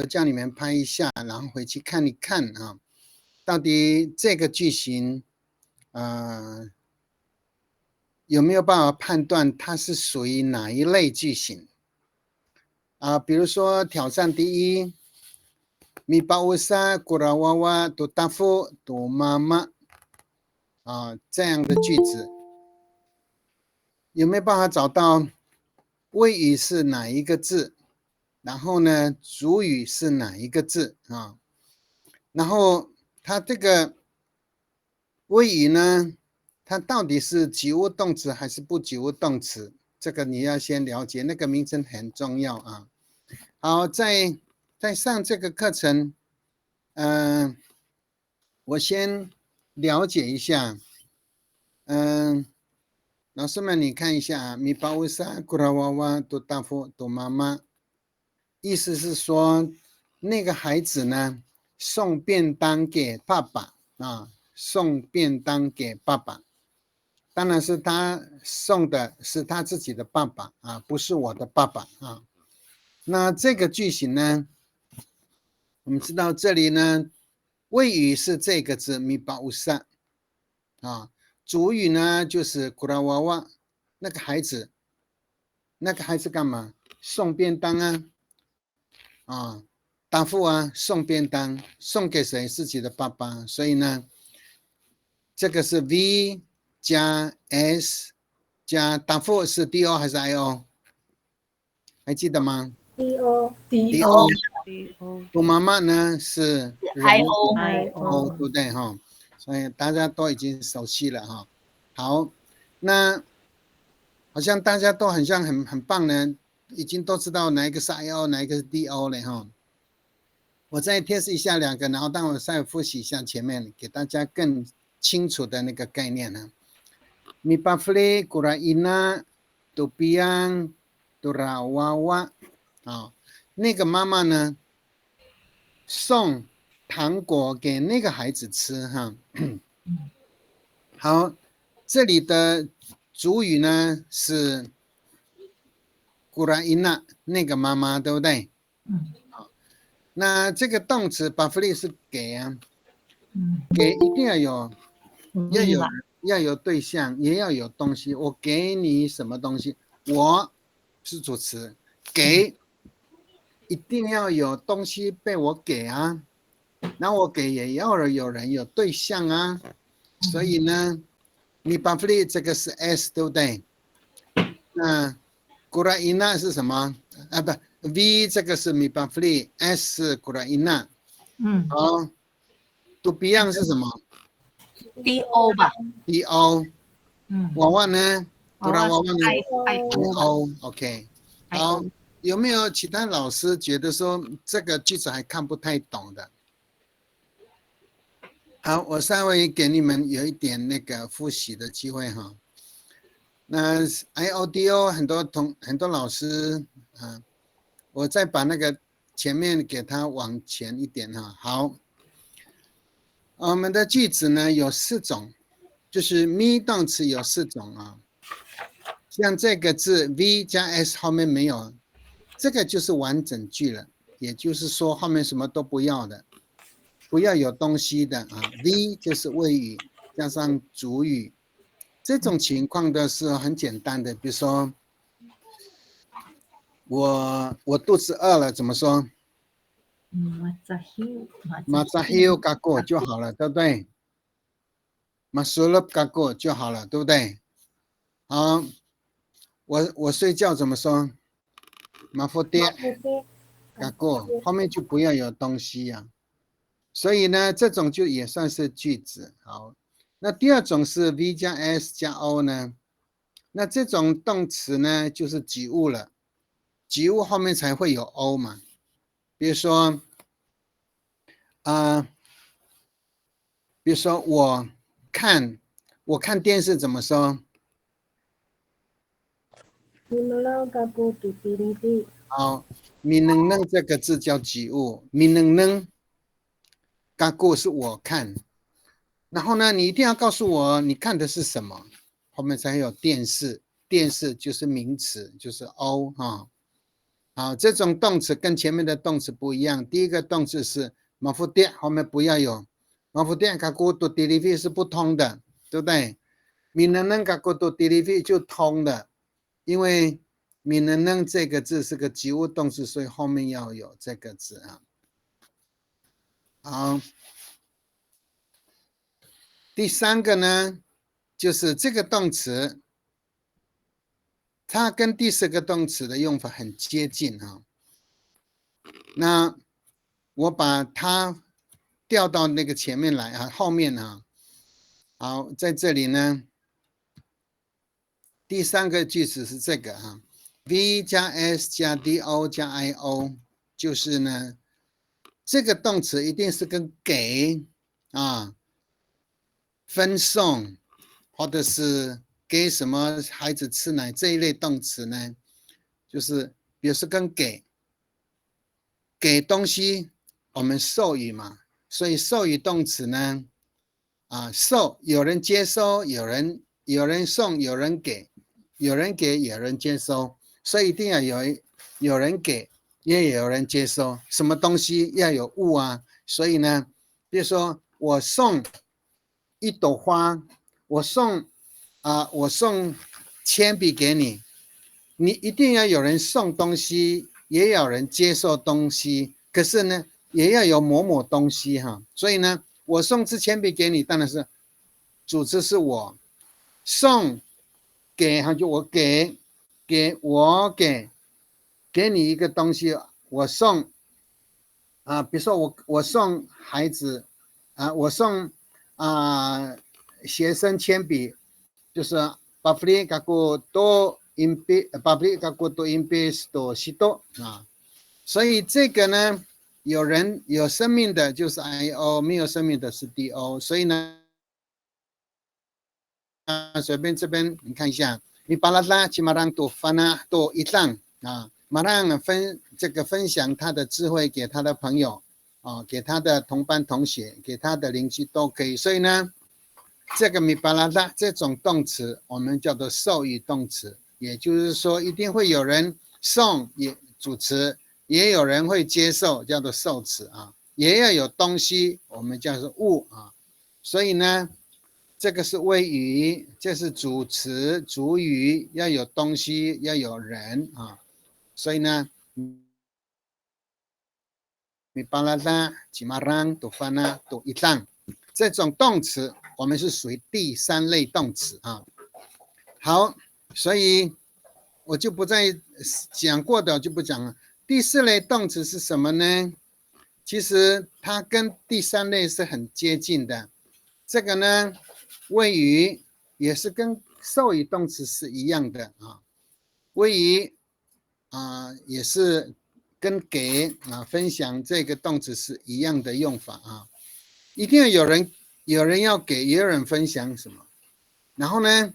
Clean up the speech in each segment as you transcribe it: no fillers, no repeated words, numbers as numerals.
叫你们拍一下，然后回去看一看啊，到底这个句型，有没有办法判断它是属于哪一类句型啊？比如说挑战第一 ，Mi pausa kurawawa tu tafu tu mama 啊，这样的句子有没有办法找到谓语是哪一个字？然后呢，主语是哪一个字啊？然后它这个谓语呢，它到底是及物动词还是不及物动词？这个你要先了解，那个名称很重要啊。好，在上这个课程，我先了解一下，老师们你看一下啊，米巴乌萨古拉娃娃多大夫多妈妈，意思是说那个孩子呢送便当给爸爸啊，送便当给爸爸，当然是他送的是他自己的爸爸啊，不是我的爸爸啊。那这个句型呢，我们知道这里呢，谓语是这个字米巴乌萨啊，主语呢就是古拉娃娃，那个孩子干嘛？送便当啊，啊，答复啊，送便当，送给谁？自己的爸爸。所以呢，这个是 V 加 S 加答复是 DO 还是 IO？ 还记得吗 DO。我妈妈呢是 IO，对不对哈？所以大家都已经熟悉了哈。好，那好像大家都很棒呢，已经都知道哪一个是 IO， 哪一个是 DO 了哈。我再 test 一下两个，然后当我再复习一下前面，给大家更清楚的那个概念呢。Mi pafle kuraina tupiang turawawa 啊，那个妈妈呢送糖果给那个孩子吃哈。好，这里的主语呢是 kuraina 那个妈妈，对不对？好，那这个动词 pafle 是给啊。给一定要有对象，也要有东西。我给你什么东西？我是主词，给一定要有东西被我给啊。那我给也要有人有对象啊。所以呢，你把 free 这个是 S 对不对？那古拉伊娜是什么？啊不 V 这个是米巴 free S 是古拉伊娜。好。都 Beyond 是什么 DO 吧。 ？DO。娃娃呢？不然娃娃呢 ？IO。OK。好，有没有其他老师觉得说这个句子还看不太懂的？好，我稍微给你们有一点那个复习的机会哈。那 IODO 很多老师啊，我再把那个前面给他往前一点哈。好。我们的句子呢有4种，就是 me 动词有4种啊。像这个字 V 加 S 后面没有，这个就是完整句了，也就是说后面什么都不要的，不要有东西的啊。V 就是谓语加上主语，这种情况的是很简单的，比如说我肚子饿了，怎么说？Masahil kako 就好了，对不对？Masulub kako 就好了，对不对？好，我睡觉怎么说？Mafote kako 后面就不要有东西呀。所以呢，这种就也算是句子。好，那第二种是 V 加 S 加 O 呢？那这种动词呢，就是及物了，及物后面才会有 O 嘛。比如说，比如说我看电视怎么说？好，米能能这个字叫及物，米能能，嘎过是我看。然后呢，你一定要告诉我你看的是什么，后面才有电视，电视就是名词，就是 O 哈。好，这种动词跟前面的动词不一样。第一个动词是马夫店，后面不要有马夫店，卡古多 delivery 是不通的，对不对？闽南人卡古多 delivery 就通的，因为闽南人这个字是个及物动词，所以后面要有这个字啊。好，第三个呢，就是这个动词，它跟第四个动词的用法很接近啊。那我把它调到那个前面来啊，后面啊。好，在这里呢，第三个句子是这个哈 ，V 加 S 加 DO 加 IO， 就是呢，这个动词一定是跟给啊、分送，或者是给什么孩子吃奶这一类动词呢，就是比如说跟给东西，我们授予嘛，所以授予动词呢，授有人接收，有人送，有人给，有人给，有人接收，所以一定要有人给，也有人接收。什么东西要有物啊？所以呢，比如说我送一朵花，我送铅笔给你，你一定要有人送东西，也有人接受东西。可是呢，也要有某某东西哈。所以呢，我送支铅笔给你，当然是主词是我送给哈，就我给你一个东西，我送比如说我送孩子我送学生铅笔，就是pabrik aku to pabrik aku to impis to sito 所以这个呢，有生命的就是 IO， 没有生命的是 DO， 所以呢，随便这边你看一下，你巴拉拉起马上都翻啊，都一上马上分享他的智慧给他的朋友给他的同班同学，给他的邻居都可以。所以呢，这个米巴拉拉这种动词，我们叫做授予动词，也就是说，一定会有人送也主词，也有人会接受，叫做受词也要有东西，我们叫做物所以呢，这个是谓语，这是主词、主语，要有东西，要有人所以呢，米巴拉拉、吉马让、多法纳、多一浪，这种动词我们是属于第三类动词好，所以我就不再讲过的，就不讲了。第四类动词是什么呢？其实它跟第三类是很接近的。这个呢，谓语也是跟授予动词是一样的谓语也是跟给分享这个动词是一样的用法一定要有人要给，也有人分享什么。然后呢，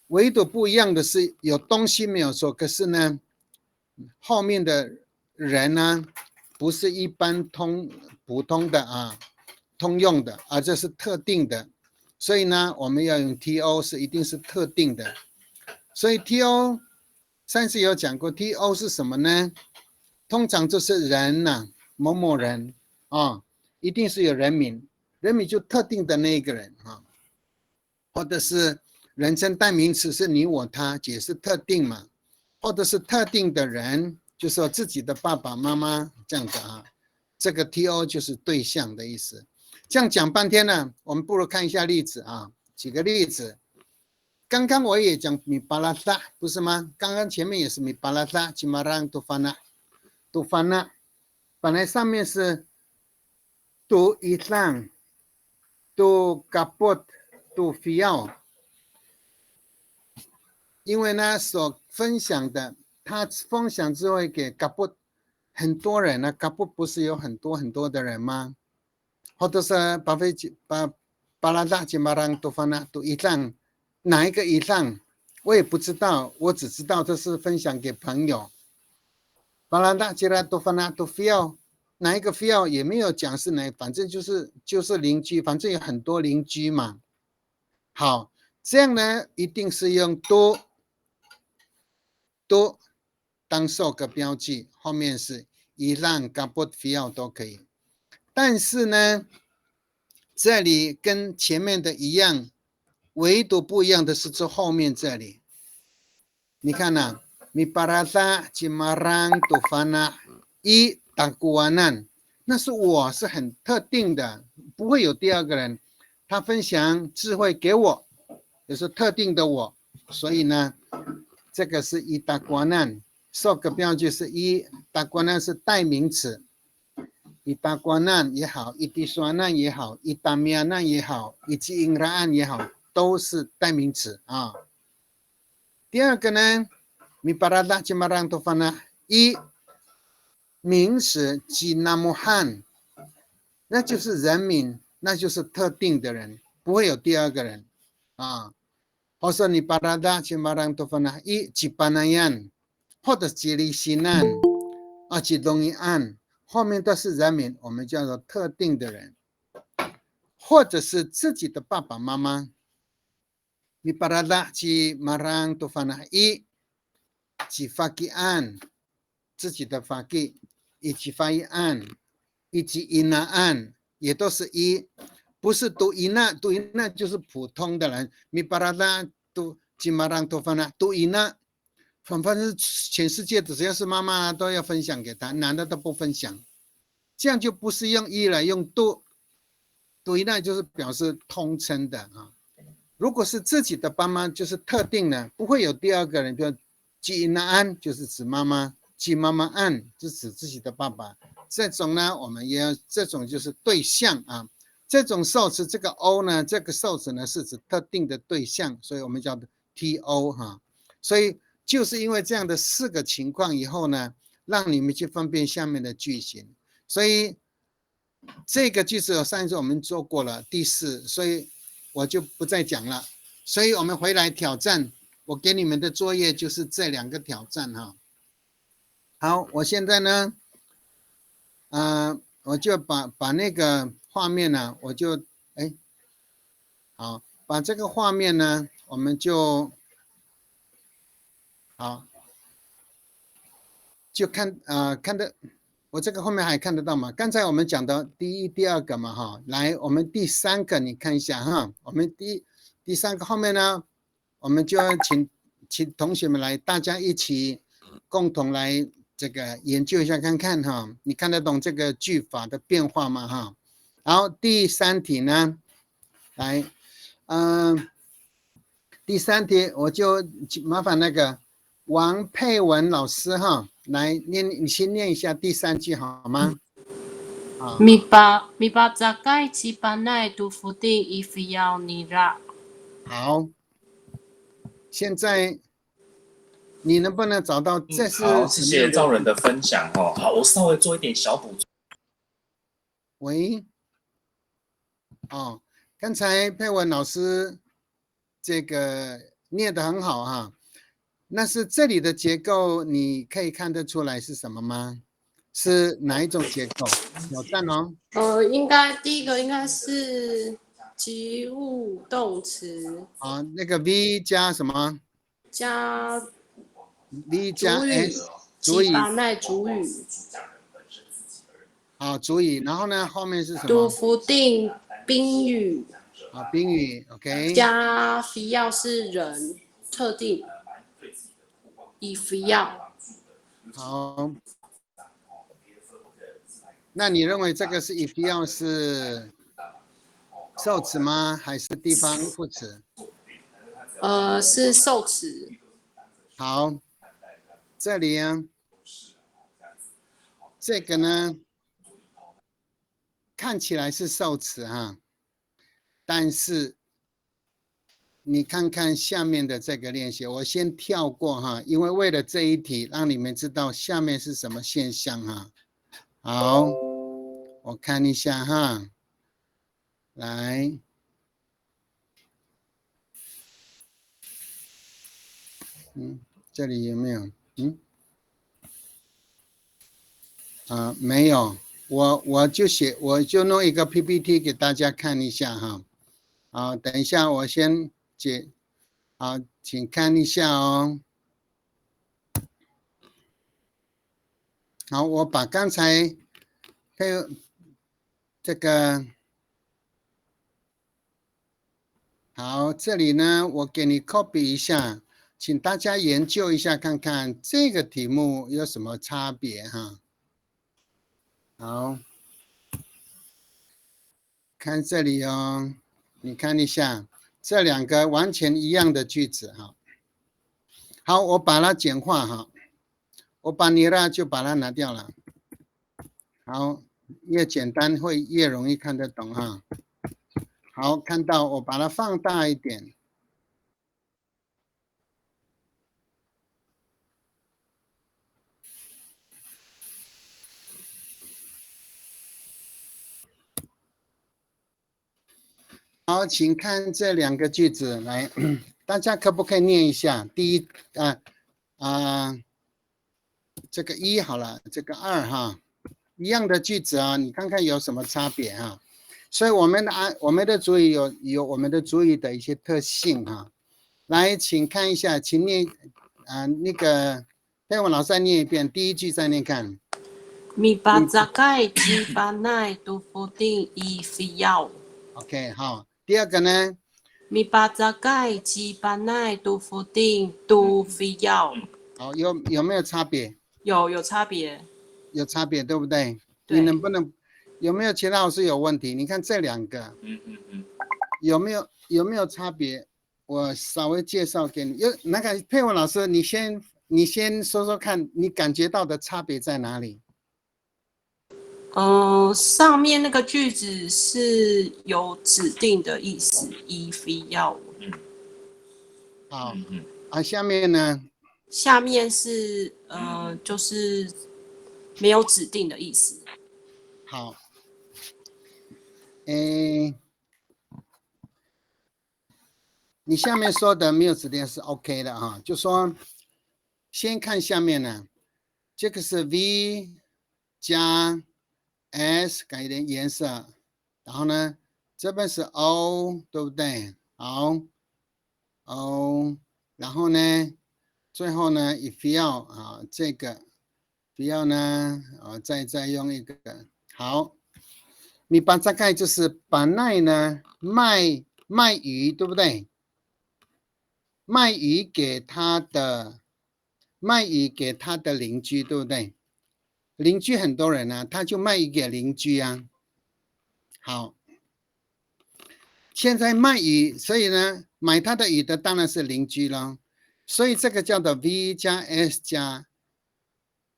唯独不一样的是有东西没有说，可是呢，后面的人呢，不是一般普通的通用的这是特定的。所以呢，我们要用 TO 是一定是特定的。所以 TO 上次有讲过 ，TO 是什么呢？通常就是人某某人一定是有人名，人名就特定的那一个人或者是人称代名词是你我他，解释特定嘛，或者是特定的人，就说自己的爸爸妈妈这样子这个 TO 就是对象的意思。这样讲半天呢，我们不如看一下例子举个例子。刚刚我也讲米巴拉萨，不是吗？刚刚前面也是米巴拉萨，吉马让杜凡纳，本来上面是杜伊朗、杜卡布、杜菲奥，因为呢所分享的，他分享之后给卡布很多人卡布不是有很多的人吗？或者是巴拉达吉马让杜凡纳杜伊朗。哪一个以上我也不知道，我只知道这是分享给朋友。巴拉达吉拉多法纳多菲奥，哪一个菲奥也没有讲是哪，反正就是邻居，反正有很多邻居嘛。好，这样呢一定是用多当受个标记，后面是伊朗、嘎布菲奥都可以。但是呢，这里跟前面的一样，唯独不一样的是这后面这里。你看呐、米巴拉达、吉马朗、多法纳、伊达古瓦难，那是我是很特定的，不会有第二个人。他分享智慧给我，也是特定的我，所以呢，这个是伊达古瓦难。受个标句是伊达古瓦难是代名词。伊达瓜难也好，伊迪刷难也好，伊达米亚难也好，以及因拉案也好，都是代名词啊。第二个呢，米巴拉达吉马朗多法纳，一名词吉纳姆汉，那就是人名，那就是特定的人，不会有第二个人啊。或者你巴拉达吉马朗多法纳，一吉巴纳yan，或者吉利西难啊，吉东一案。后面都是人名，我们叫做特定的人，或者是自己的爸爸妈妈。你把他拉去马上都放了一，去发给案，自己的发给，以及发一案，以及伊那案，也都是一，不是读伊那，读伊那就是普通的人。你把他拉读去马上都放了读伊那。反正全世界的只要是妈妈都要分享给他，男的都不分享，这样就不是用一了，用都一呢就是表示通称的啊。如果是自己的爸妈，就是特定的，不会有第二个人，比如吉那安就是指妈妈，吉妈妈安是指自己的爸爸。这种呢，我们也要这种就是对象啊。这种受词这个 O 呢，这个受词呢是指特定的对象，所以我们叫 TO 哈。所以就是因为这样的4个情况以后呢，让你们去分辨下面的句型。所以这个句子上一次我们做过了第4，所以我就不再讲了。所以我们回来挑战，我给你们的作业就是这2个挑战哈。好，我现在呢，我就把那个画面呢，我就好，把这个画面呢，我们就好。就看看的，我这个后面还看得到吗？刚才我们讲的第1、第2个嘛哈，来我们第3个你看一下哈，我们第3个后面呢，我们就要请同学们来，大家一起共同来这个研究一下看看哈，你看得懂这个句法的变化吗哈？然后第3题呢，来，第3题我就麻烦那个王佩文老师哈。来念，你先念一下第3句好吗？Mi ba zakai ci panai tu futing ifiao ni ra。好，现在你能不能找到这是好，谢谢赵人的分享哦。好，我稍微做一点小补充。喂，哦，刚才佩文老师这个念得很好哈。那是这里的结构，你可以看得出来是什么吗？是哪一种结构？挑战哦。应该第一个应该是及物动词。啊，那个 V 加什么？加 V 加 S 主语。奈主语。好，主语，然后呢，后面是什么？杜福定宾语。啊，宾语 ，OK。加非要是人特定。以非要。好，那你认为这个是以非要是受词吗？还是地方副词？是受词。好，这里啊，这个呢，看起来是受词哈，但是你看看下面的这个练习，我先跳过哈，因为为了这一题，让你们知道下面是什么现象哈。好，我看一下哈，来，这里有没有？没有，我就弄一个 PPT 给大家看一下哈。好，等一下我先好，请看一下哦。好，我把刚才这个好，这里呢，我给你 copy 一下，请大家研究一下，看看这个题目有什么差别哈。好，看这里哦，你看一下，这两个完全一样的句子哈。好，我把它简化哈，我把你啦就把它拿掉了。好，越简单会越容易看得懂哈。好，看到我把它放大一点。好，请看这两个句子来，大家可不可以念一下？第一，这个1好了，这个2哈，一样的句子啊，你看看有什么差别哈？所以我们的主语有我们的主语的一些特性哈。来，请看一下，请念那个佩文老师再念一遍，第一句再念看。Mipatsakai jibanai tufuding ifiyao。OK， 好，第二个呢？Mipatsakai jibanai tufuding tufiyao。好，有没有差别？有差别。有差别，对不对？对。你能不能有没有其他老师有问题？你看这两个，有没有差别？我稍微介绍给你。那个佩文老师，你先说说看，你感觉到的差别在哪里？上面那个句子是有指定的意思，依非要。好，下面呢？下面是就是没有指定的意思。好，你下面说的没有指定是 OK 的哈，就说先看下面呢，这个是 V 加 S 改一点颜色，然后呢这边是 O 对不对？好 O， 然后呢最后呢 if 要啊这个不要呢再用一个好，你把这个就是把奈呢卖鱼对不对？卖鱼给他的邻居，对不对？邻居很多人啊，他就卖鱼给邻居啊。好，现在卖鱼，所以呢，买他的鱼的当然是邻居了。所以这个叫做 V 加 S 加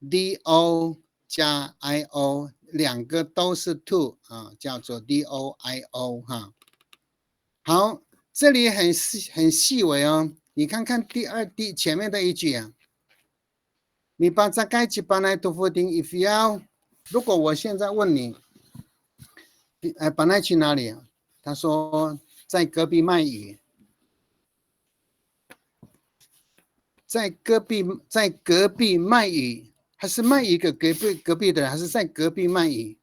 DO 加 IO， 两个都是 to 啊，叫做 DOIO 哈。好，这里很细微哦。你看看前面的一句啊，你把这该去把那杜甫丁 if 要，如果我现在问你，把那去哪里啊？他说在隔壁卖鱼，在隔壁卖鱼，还是卖鱼给隔壁的人，还是在隔壁卖鱼？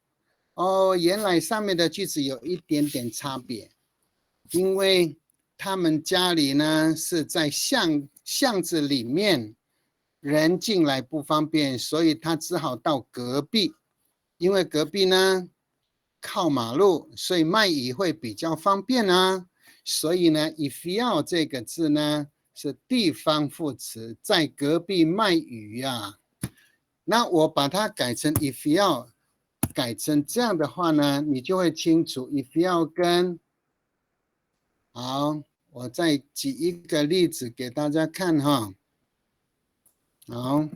哦，原来上面的句子有一点点差别，因为他们家里呢是在巷子里面，人进来不方便，所以他只好到隔壁，因为隔壁呢靠马路，所以卖鱼会比较方便啊。所以呢 if 要这个字呢是地方副词，在隔壁卖鱼啊。那我把它改成 if 要，改成这样的话呢，你就会清楚 if 要跟好，我再举一个例子给大家看哈。好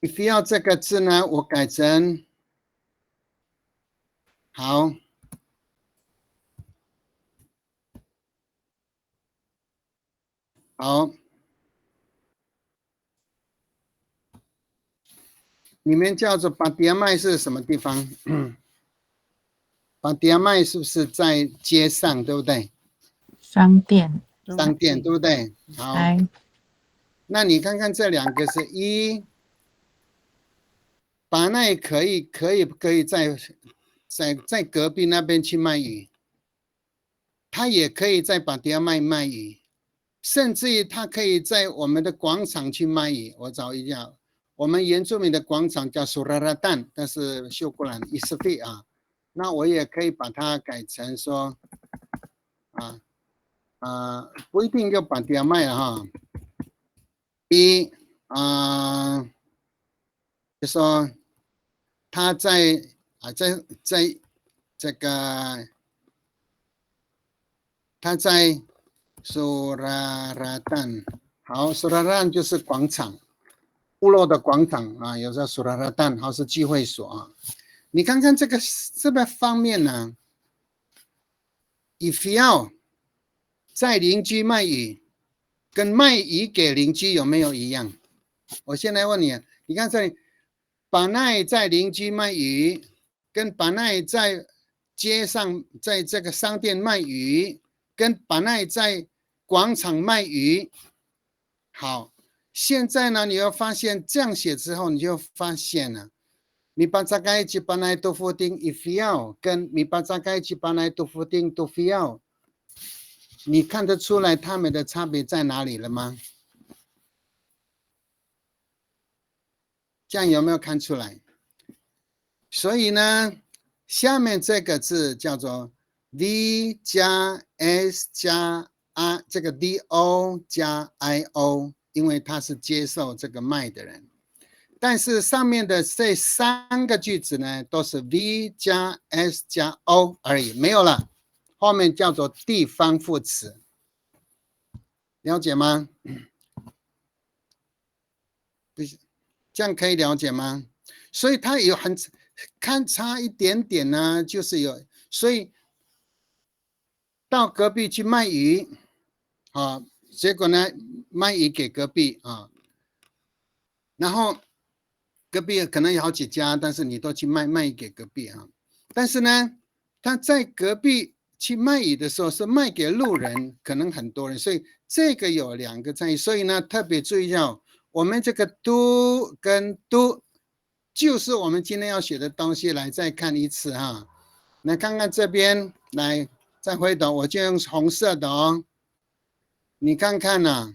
，if 要这个字呢，我改成好，你们叫做巴迪亚麦是什么地方？巴迪亚麦是不是在街上，对不对？商店，对不对？好，那你看看这两个是一，巴奈可以在隔壁那边去卖鱼，他也可以在巴迪亚麦卖鱼，甚至于他可以在我们的广场去卖鱼。我找一下，我们原住民的广场叫苏拉拉旦，但是秀姑兰伊斯费啊，那我也可以把它改成说不一定要把它卖了哈。就说他在这个他在苏拉拉旦，好，苏拉拉旦就是广场，部落的广场啊，有时候苏拉拉旦，好是聚会所啊。你看看这个方面呢，以非要在邻居卖鱼，跟卖鱼给邻居有没有一样？我现在问你，你看这里，巴奈在邻居卖鱼，跟巴奈在街上，在这个商店卖鱼，跟巴奈在广场卖鱼。好，现在呢，你要发现这样写之后，你就发现了，米巴扎盖吉巴奈多夫丁伊菲奥，跟米巴扎盖吉巴奈多夫丁多菲奥，你看得出来他们的差别在哪里了吗？这样有没有看出来？所以呢，下面这个字叫做 V 加 S 加 I， 这个 DO 加 IO， 因为他是接受这个卖的人。但是上面的这3个句子呢，都是 V 加 S 加 O 而已，没有了。后面叫做地方副词，了解吗？这样可以了解吗？所以它有看差一点点呢，就是有，所以到隔壁去卖鱼，结果呢卖鱼给隔壁啊，然后隔壁可能有好几家，但是你都去卖鱼给隔壁啊，但是呢他在隔壁去卖鱼的时候是卖给路人，可能很多人，所以这个有2个差异，所以呢特别注意一下。我们这个 do 跟 do 就是我们今天要学的东西，来再看一次哈。来看看这边，来再回头，我就用红色的哦。你看看呐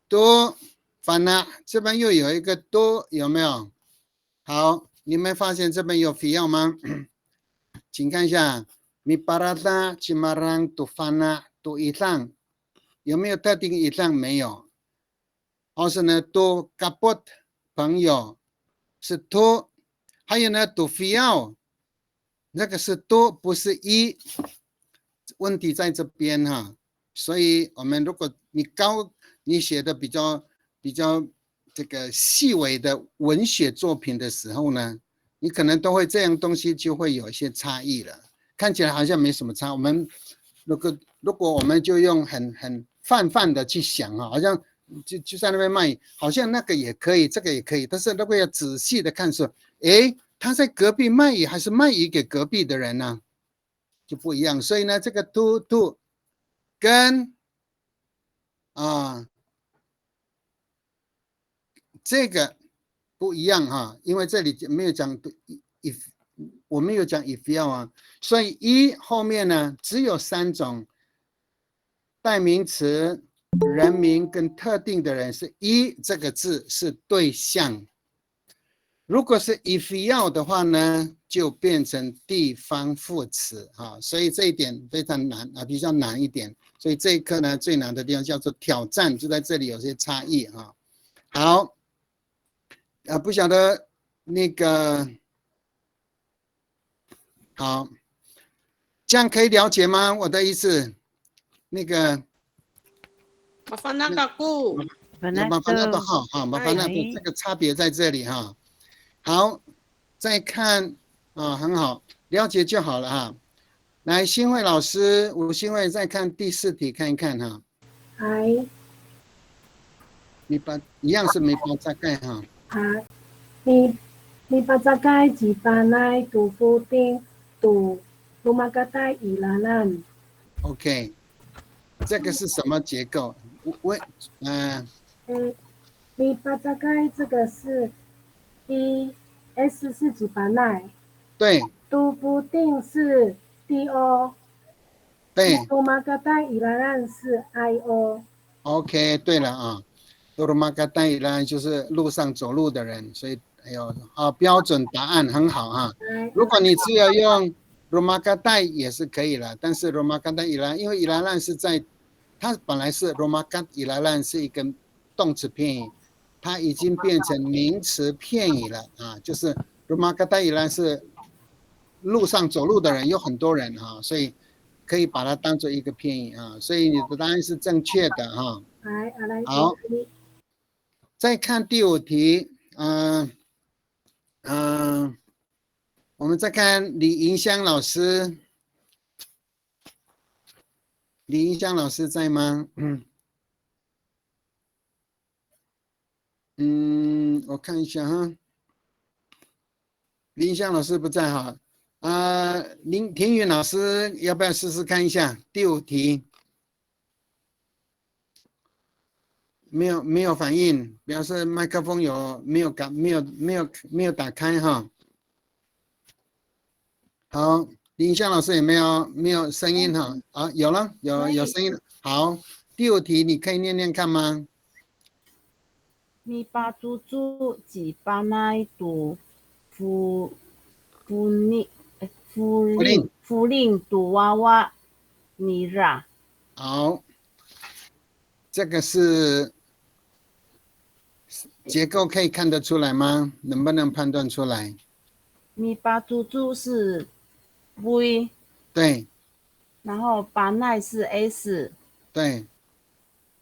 ，do 反了，这边又有一个 do 有没有？好，你们发现这边有非要吗？请看一下，米巴拉达、吉马朗、杜凡纳、杜以上，有没有特定以上？没有。或是呢，都 kapot 朋友是 to， 还有呢，都非要，那个是 to 不是一，问题在这边哈。所以我们如果你写的比较这个细微的文学作品的时候呢，你可能都会这样东西就会有一些差异了。看起来好像没什么差，我们如果我们就用很泛的去想啊，好像。就在那边卖，好像那个也可以，这个也可以，但是如果要仔细的看说，他在隔壁卖鱼还是卖鱼给隔壁的人呢，就不一样。所以呢，这个 to 跟这个不一样哈，因为这里没有讲 if， 我没有讲 if 要啊，所以一后面呢只有3种代名词。人名跟特定的人是一这个字是对象，如果是 if 要的话呢，就变成地方副词啊，所以这一点非常难啊，比较难一点。所以这一课呢，最难的地方叫做挑战，就在这里有些差异啊。好，不晓得那个好，这样可以了解吗？我的意思，那个。麻烦那个顾，麻烦那个好哈，麻烦那个这个差别在这里哈。好，再看很好，了解就好了哈。来，新慧老师，吴新慧再看第4题看一看哈。嗨，一样是没包扎盖哈。你把扎盖吉巴奈杜夫丁杜鲁马嘎代伊拉兰。OK， 这个是什么结构？你把扎盖这个是 S 是吉巴奈，对。杜夫丁是 DO， 对。鲁马嘎代伊拉兰是 IO。OK， 对了啊。多罗马嘎代伊拉就是路上走路的人，所以标准答案很好哈。如果你只有用罗马嘎代也是可以了，但是罗马嘎代伊拉，因为伊拉兰是在，它本来是罗马嘎伊拉兰是一个动词片语，它已经变成名词片语了啊，就是罗马嘎代伊拉是路上走路的人有很多人哈，所以可以把它当做一个片语啊，所以你的答案是正确的哈。好，再看第5题，我们再看李银香老师，李银香老师在吗？我看一下哈，李银香老师不在哈，林庭宇老师要不要试试看一下第5题？没有反应，表示麦克风没有打开哈。好，林香老师也没有声音哈。啊，有了，有声音了。好，第5题你可以念念看吗？咪巴猪猪几巴奈杜福令杜娃娃尼拉。好，这个是结构可以看得出来吗？能不能判断出来？咪巴猪猪是 V， 对，然后巴奈是 S， 对，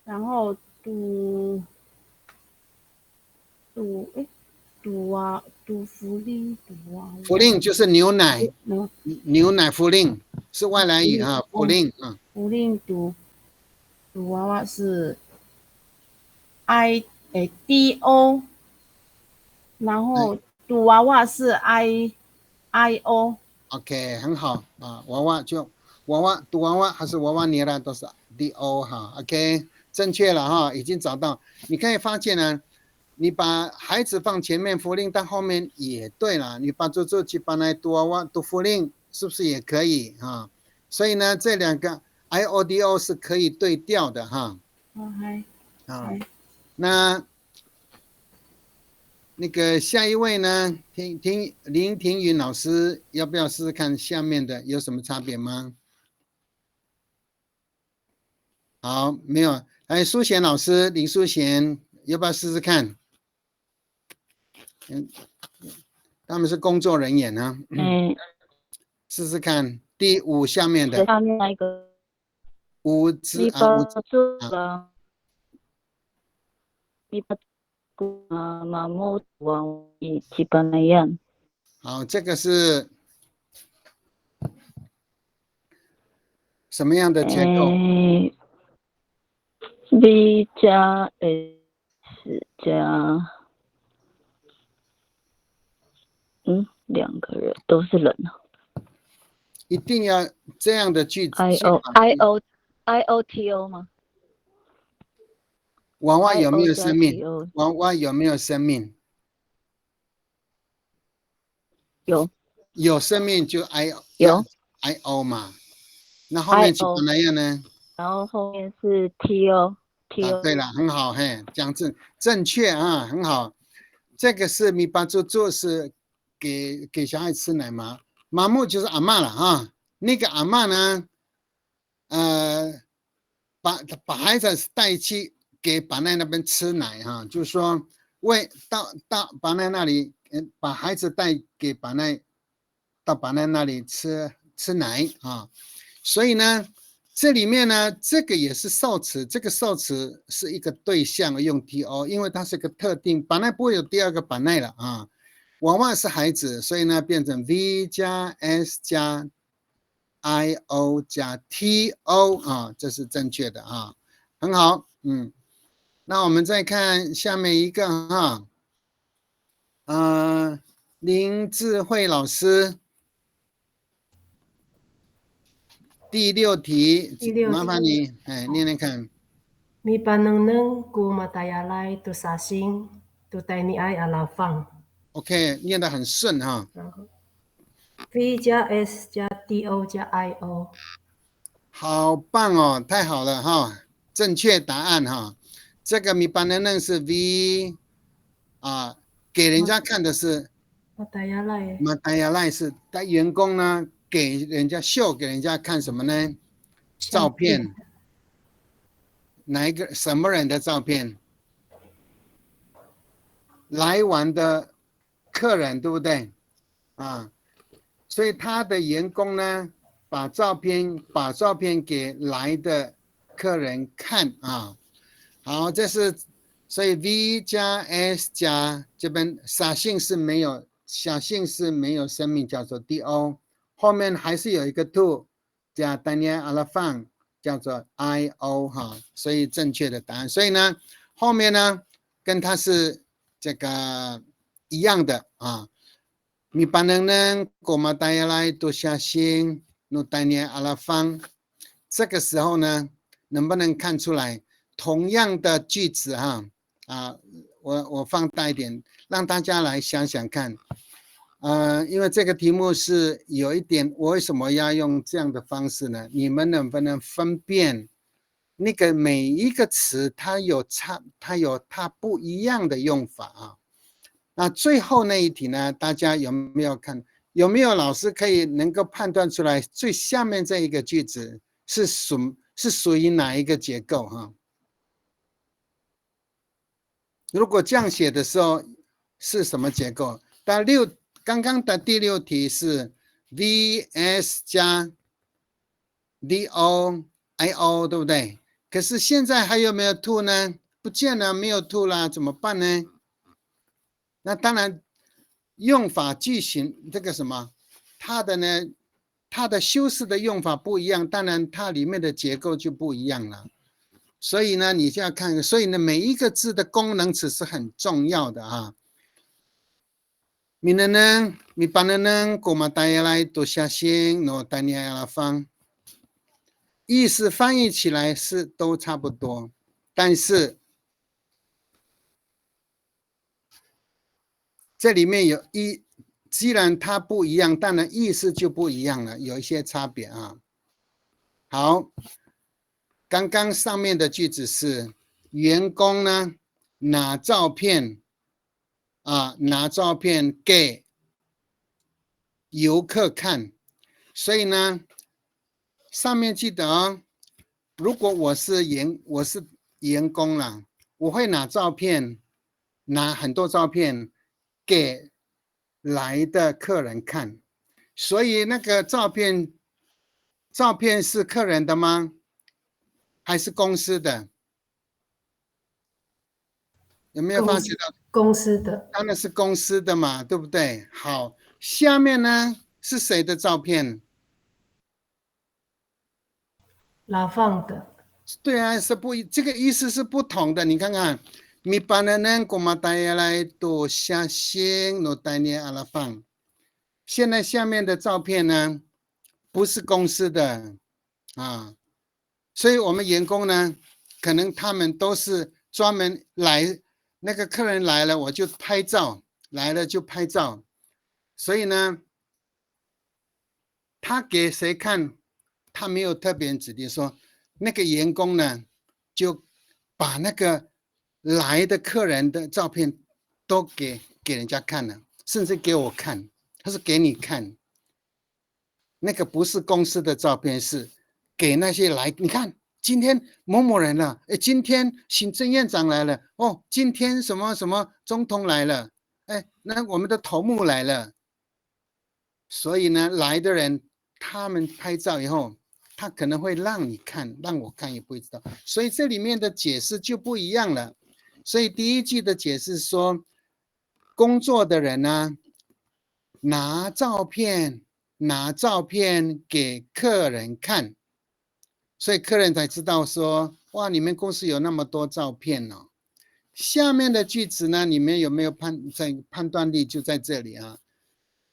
然后杜福令杜娃娃。福令就是牛奶，牛奶福令是外来语哈，福令啊。福令杜娃娃是 DO， 然后杜娃娃是 IO。OK， 很好啊，杜娃娃还是娃娃尼拉都是 DO 哈 ，OK， 正确了哈，已经找到。你可以发现呢，你把孩子放前面，福令到后面也对了。你把这去把那杜娃娃读福令，是不是也可以啊？所以呢，这两个 IODO 是可以对调的哈。那个下一位呢？林庭宇老师，要不要试试看下面的有什么差别吗？好，没有。淑贤老师，林淑贤，要不要试试看？他们是工作人员呢。试试看第5下面的。下面那一个。5字啊。好，这个是什么样的结构？V 加 S 加2个人都是人啊。一定要这样的句子。IOTO 吗？娃娃有没有生命？娃娃有没有生命？有生命就 IO 嘛。那后面怎么那样呢？然后后面是 TO。对了，很好，嘿，讲正确啊，很好。这个是米巴猪猪是给小孩吃奶嘛？妈木就是阿嬷了啊。那个阿嬷呢，把孩子带去给巴奈那边吃奶哈，就是说到巴奈那里，把孩子带给巴奈，到巴奈那里吃奶啊。所以呢，这里面呢，这个也是受词，这个受词是一个对象用 TO， 因为它是个特定，巴奈不会有第2个巴奈了啊。娃娃是孩子，所以呢变成 V 加 S 加 IO 加 TO 啊，这是正确的啊，很好，那我们再看下面一个哈，林智慧老师，第6题，麻烦你念念看。Mi panengneng ku matayalay tu sasing tu tiny ay alafang。OK， 念得很顺哈。V 加 S 加 DO 加 IO。好棒哦，太好了哈，正确答案哈。这个米班能是 V 啊，给人家看的是 Mataya lai. Mataya Lai 是他员工呢给人家秀给人家看什么呢？照片，哪一个什么人的照片？来玩的客人，对不对？啊，所以他的员工呢，把照片给来的客人看啊。好，这是所以 V 加 S 加这边小姓是没有生命，叫做 DO， 后面还是有一个 to 加单元阿拉放叫做 IO 哈，所以正确的答案。所以呢，后面呢跟它是这个一样的啊。米班能果嘛大家来读下心，努单元阿拉放，这个时候呢，能不能看出来？同样的句子哈我放大一点，让大家来想想看。因为这个题目是有一点，我为什么要用这样的方式呢？你们能不能分辨那个每一个词它有它不一样的用法啊？那最后那一题呢，大家有没有看？有没有老师可以能够判断出来最下面这一个句子是属于哪一个结构哈？如果这样写的时候是什么结构？刚刚的第6题是 VS 加 DO、IO， 对不对？可是现在还有没有 to 呢？不见了，没有 to 啦，怎么办呢？那当然，用法句型这个什么，它的修饰的用法不一样，当然它里面的结构就不一样了。所以呢，你就要看，所以呢，每一个字的功能词是很重要的啊。米班能果嘛大家来读下心，喏，大家来放，意思翻译起来是都差不多，但是这里面既然它不一样，当然意思就不一样了，有一些差别啊。好。刚刚上面的句子是员工呢拿照片给游客看，所以呢上面记得哦，如果我是员工啦，我会拿很多照片给来的客人看，所以那个照片是客人的吗？还是公司的？有没有发觉到？公司的。当然是公司的嘛，对不对？好，下面呢是谁的照片？拉放的。对啊，这个意思是不同的。你看看，米班的人给我们带来多下心，我带你阿拉放。现在下面的照片呢，不是公司的啊。所以我们员工呢，可能他们都是专门来，那个客人来了我就拍照，来了就拍照。所以呢，他给谁看，他没有特别指定说，那个员工呢，就把那个来的客人的照片都给人家看了，甚至给我看，他是给你看。那个不是公司的照片，是给那些来，你看今天某某人了，哎，今天行政院长来了，哦，今天什么什么总统来了，哎，那我们的头目来了。所以呢，来的人他们拍照以后，他可能会让你看，让我看也不会知道，所以这里面的解释就不一样了。所以第一句的解释说，工作的人呢，拿照片给客人看，所以客人才知道说，哇，你们公司有那么多照片哦。下面的句子呢，你们有没有判断力就在这里啊？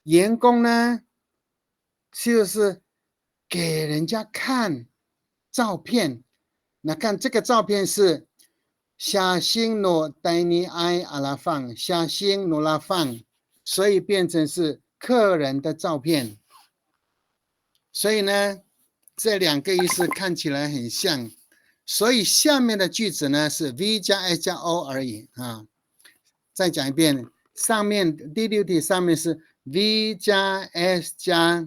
员工呢，就是给人家看照片，那看这个照片是写真の带你爱阿拉放，写真の拉放，所以变成是客人的照片。所以呢，这两个意思看起来很像，所以下面的句子呢是 V 加 S 加 O 而已啊。再讲一遍，上面第六题上面是 V 加 S 加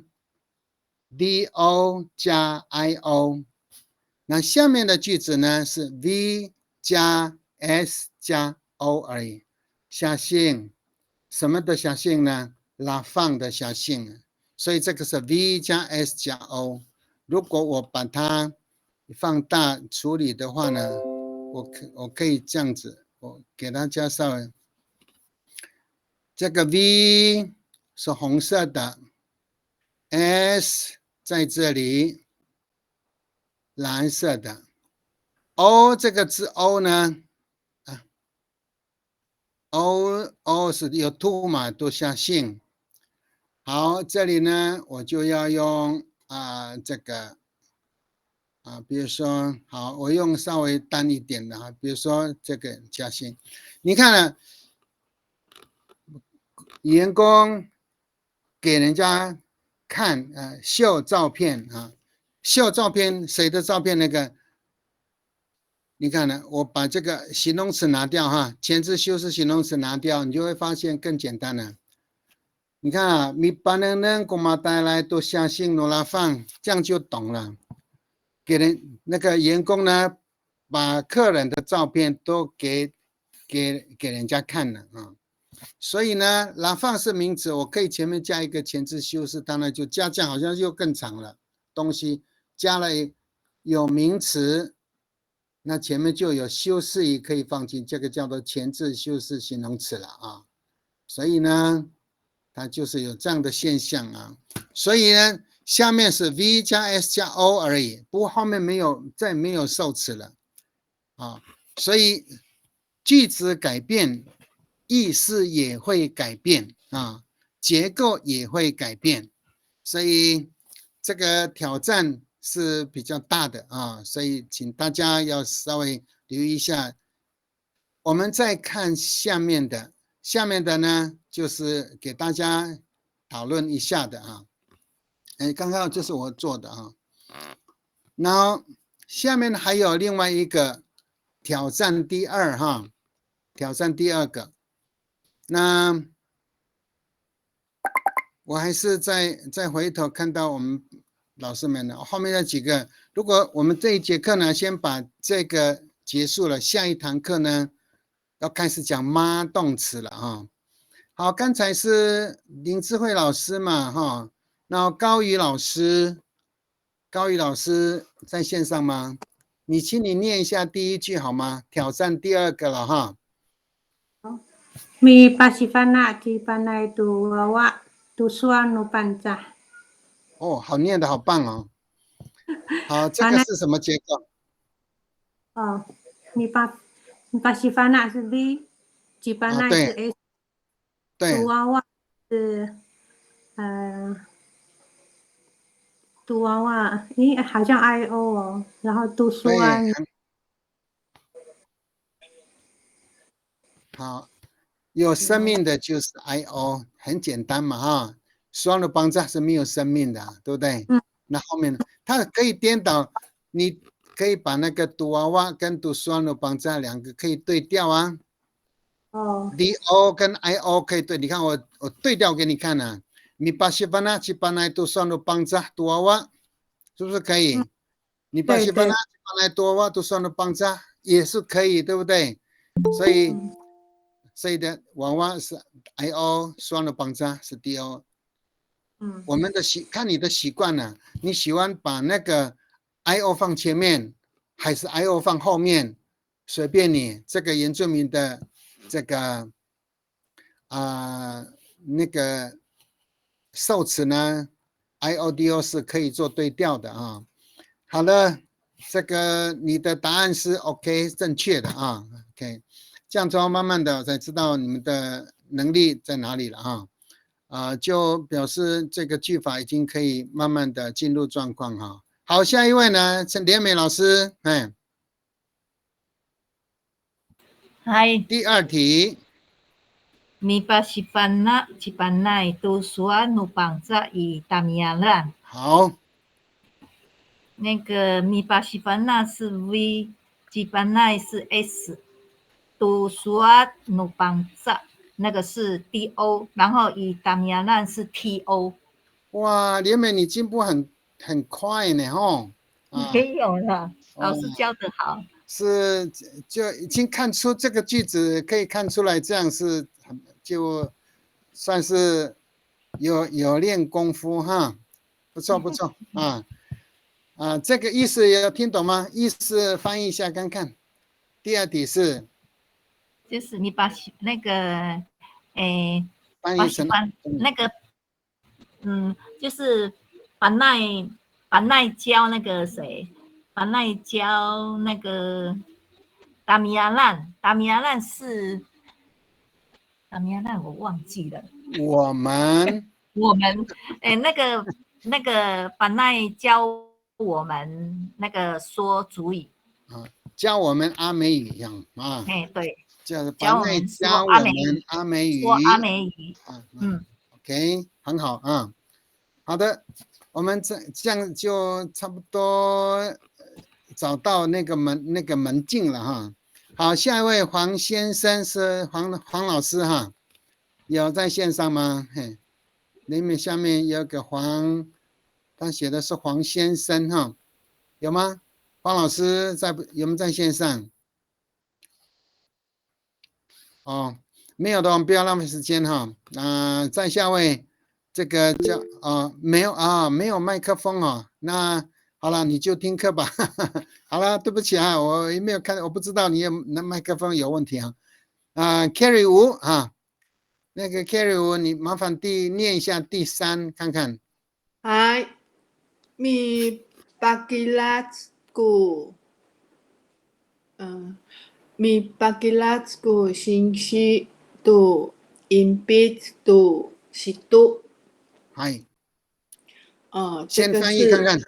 VO 加 IO， 那下面的句子呢是 V 加 S 加 O 而已。下性什么的下性呢？拉放的下性，所以这个是 V 加 S 加 O。如果我把它放大处理的话呢，我可以这样子，我给大家稍微，这个 V 是红色的 ，S 在这里蓝色的 ，O 这个字 O 呢，O 是有凸嘛，都下性。好，这里呢我就要用这个。比如说，好，我用稍微淡一点的比如说这个加薪，你看了，员工给人家看秀照片秀照片谁的照片那个？你看呢？我把这个形容词拿掉前置修饰形容词拿掉，你就会发现更简单了。你看米巴能能给我们带来多相信罗拉放，这样就懂了。给人那个员工呢，把客人的照片都给人家看了所以呢，拉放是名词，我可以前面加一个前置修饰，当然就加这样好像又更长了。东西加了有名词，那前面就有修饰语可以放进，这个叫做前置修饰形容词了所以呢，它就是有这样的现象所以呢。下面是 V 加 S 加 O 而已，不过后面再没有受词了所以句子改变，意思也会改变结构也会改变，所以这个挑战是比较大的所以请大家要稍微留意一下。我们再看下面的呢，就是给大家讨论一下的刚刚这是我做的然后下面还有另外一个挑战第二挑战第二个。那我还是再回头看到我们老师们的后面那几个，如果我们这一节课呢，先把这个结束了，下一堂课呢要开始讲妈动词了好，刚才是林智慧老师嘛那高宇老师在线上吗？请你念一下第一句好吗？挑战第二个了Mi pasifana di panai tu wawa tu suanu panca。好念的好棒好，这个是什么结构mi pasifana 是 V， di panai 是 S， 对， tu wawa 是杜娃娃，好像 IO 然后杜苏安。好，有生命的就是 IO， 很简单嘛双的帮助是没有生命的，对不对？那后面它可以颠倒，你可以把那个杜娃娃跟杜双的帮助两个可以对调DO 跟 IO 可以对，你看我对调给你看你把西班牙去把那杜双的帮助杜娃娃。是不是可以？你把西班牙来多哇都算了帮助也是可以，对不对？所以的娃娃是 IO， 算了帮助是 DO。我们的看你的习惯了，你喜欢把那个 IO 放前面，还是 IO 放后面？随便你。这个原住民的这个那个受词呢？ IODO 是可以做对调的好了，这个你的答案是 OK 正确的OK， 这样之后慢慢的才知道你们的能力在哪里了就表示这个句法已经可以慢慢的进入状况好，下一位呢是连美老师第二题。Mi pasifana cipanai tu suanu bangsa i tamialan。好，那个米巴西班纳是 V， 吉班奈是 S， 杜苏阿努邦扎那个是 DO， 然后以达米亚兰是 TO。哇，连美你进步很快呢，哦。没有了，老师教的好。是，就已经看出这个句子可以看出来，这样是就算是有练功夫哈，不错不错啊，这个意思有听懂吗？意思翻译一下看看。第二题是，就是你把那个，翻译成那个，就是把奈教那个谁，把奈教那个达米亚兰是达米亚兰，我忘记了。我们那个把奈教我们那个说主语啊，教我们阿美语一样啊。对，教我们说阿美语，说阿美语。OK， 很好啊。好的，我们这样就差不多找到那个门径了哈。好，下一位黄先生是黄老师哈，有在线上吗？嘿，里面下面有个黄，他写的是黄先生哈，有吗？黄老师有没有在线上？哦，没有的，我们不要浪费时间哈。在下位。这个叫没有麦克风哦，那好了你就听课吧。好了，对不起啊，我也没有看，我不知道你有那麦克风有问题啊。Carry 吴啊，那个 Carry 吴，你麻烦念一下第3看看。はい、mi pakilatsku，mi pakilatsku singsi tu impit tu situ。嗨，先翻译看看，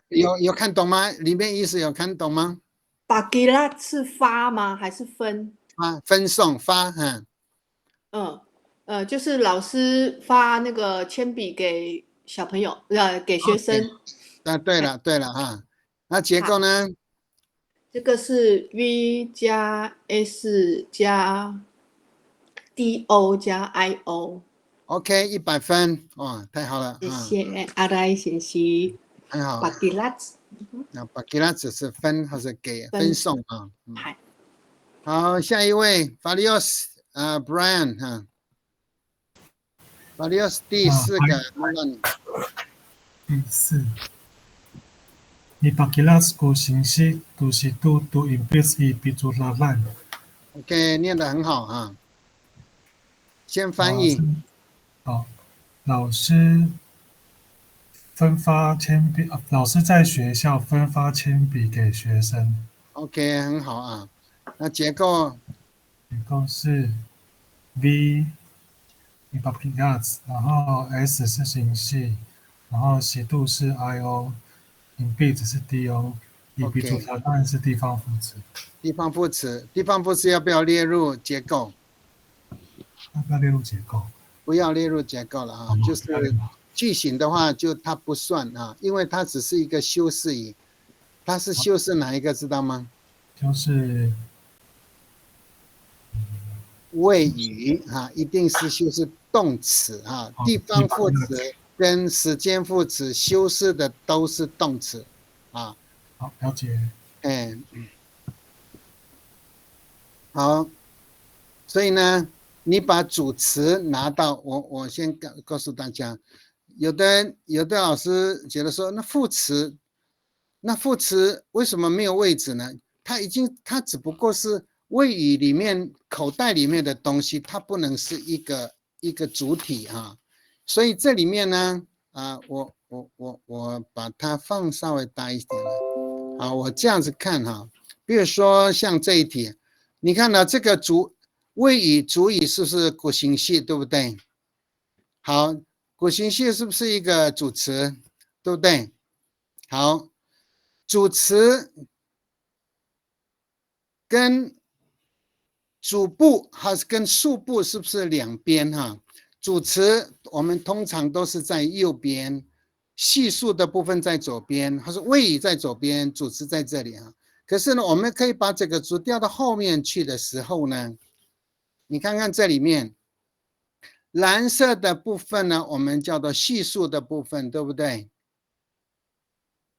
有看懂吗？里面意思有看懂吗？巴吉拉是发吗？还是分？分送发就是老师发那个铅笔给小朋友，给学生。对了哈，那结构呢？这个是 V 加 S 加 DO 加 IO。OK， 100分哦，太好了！谢谢阿来先生。很好。巴吉拉子，那巴吉拉子是分还是给分送啊？好，下一位法利奥斯Brian 哈，法利奥斯第4个，第4。Ni pakilas ko singsi tu situ tu impis I piculalan。OK， 念得很好啊。先翻译。好，老师分发铅笔，老师在学校分发铅笔给学生。OK， 很好啊。那结构是 V， 你把 Pilas， 然后 S 是形系，然后习度是 IO， 是 DO， 以比主条当然是地方副词。地方副词要不要列入结构？要不要列入结构？不要列入结构了啊，就是句型的话，就它不算啊，因为它只是一个修饰语。它是修饰哪一个知道吗？就是谓语啊，一定是修饰动词啊，地方副词跟时间副词修饰的都是动词啊。好，了解。好，所以呢，你把主词拿到，我先告诉大家，有的老师觉得说，那副词为什么没有位置呢？它只不过是谓语里面口袋里面的东西，它不能是一个主体啊。所以这里面呢，我把它放稍微大一点了。好，我这样子看哈，比如说像这一题，你看呢，这个谓语主语是不是古形系，对不对？好，古形系是不是一个主词，对不对？好，主词跟主部还是跟述部是不是两边哈？主词我们通常都是在右边，叙述的部分在左边，或是谓语在左边，主词在这里啊。可是呢，我们可以把这个主调到后面去的时候呢，你看看这里面蓝色的部分呢，我们叫做叙述的部分，对不对？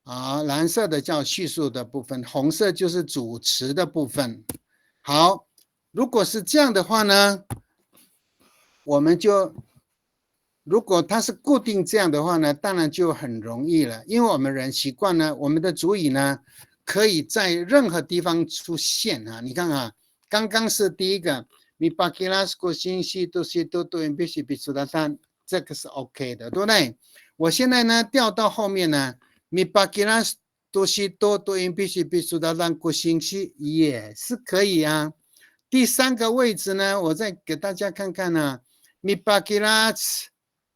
好，蓝色的叫叙述的部分，红色就是主词的部分。好，如果是这样的话呢，我们就如果它是固定这样的话呢，当然就很容易了，因为我们人习惯呢，我们的主语呢可以在任何地方出现啊。你看啊，刚刚是第一个，米巴基拉斯国信息都是都必须必须的，但这个是 OK 的，对不对？我现在呢调到后面呢，米巴基拉斯都是都必须必须的，让国信息也是可以啊。第三个位置呢，我再给大家看看呢，米巴基拉斯。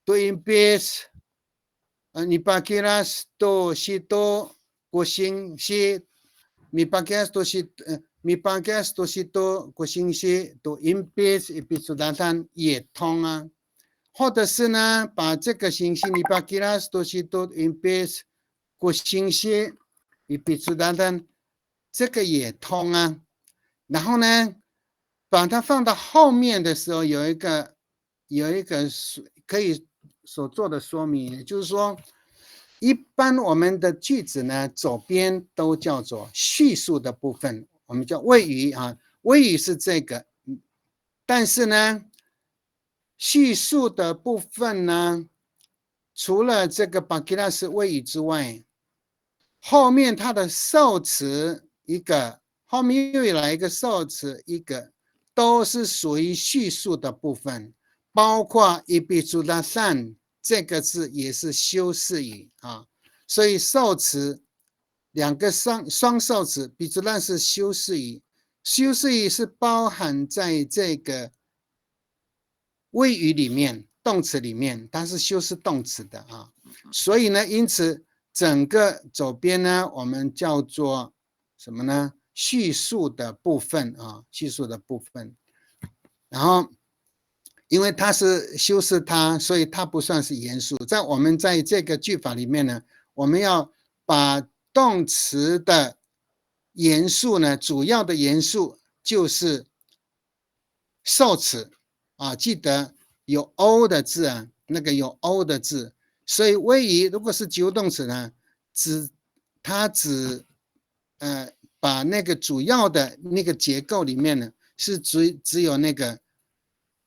对应别是，你把给他都是都国信息，你把给他都是你把给他都是都国信息都应别是必须当然也通啊，或者是呢，把这个信息你把给他都是都应别是国信息，你必须当然这个也通啊，然后呢，把它放到后面的时候，有一个可以所做的说明，也就是说，一般我们的句子呢，左边都叫做叙述的部分，我们叫谓语啊，谓语是这个，但是呢，叙述的部分呢，除了这个 Bakila 是谓语之外，后面它的受词一个，后面又来一个受词一个，都是属于叙述的部分。包括伊比朱拉善这个字也是修饰语啊，所以受词两个双受词，比朱拉是修饰语，修饰语是包含在这个谓语里面，动词里面，它是修饰动词的啊，所以呢，因此整个左边呢，我们叫做什么呢？叙述的部分啊，叙述的部分，然后。因为它是修饰它，所以它不算是元素。我们在这个句法里面呢，我们要把动词的元素呢，主要的元素就是受词啊，记得有 o 的字啊，那个有 o 的字。所以谓语如果是及物动词呢，它只把那个主要的那个结构里面呢，是只有那个。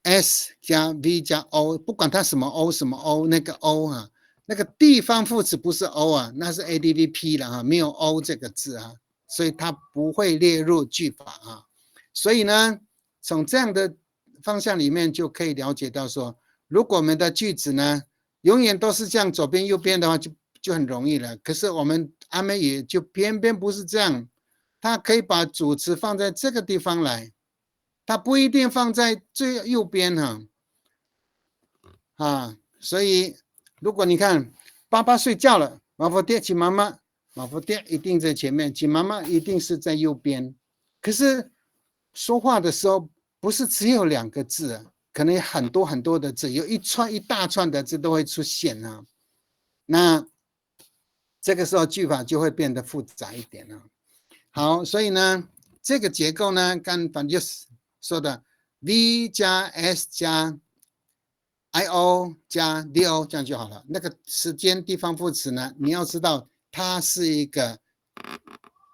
S 加 V 加 O， 不管它什么 O 什么 O， 那个 O 啊，那个地方副词不是 O 啊，那是 ADVP 了啊，没有 O 这个字啊，所以它不会列入句法啊。所以呢，从这样的方向里面就可以了解到说，如果我们的句子呢，永远都是这样左边右边的话就很容易了。可是我们阿美语就偏偏不是这样，它可以把主词放在这个地方来。它不一定放在最右边哈，所以如果你看爸爸睡觉了，马福爹请妈妈，马福爹一定在前面，请妈妈一定是在右边。可是说话的时候不是只有2个字啊，可能有很多很多的字，有一大串的字都会出现啊。那这个时候句法就会变得复杂一点啊。好，所以呢，这个结构呢，刚反正就是说的 V 加 S 加 IO 加 DO 这样就好了。那个时间地方副词呢，你要知道它是一个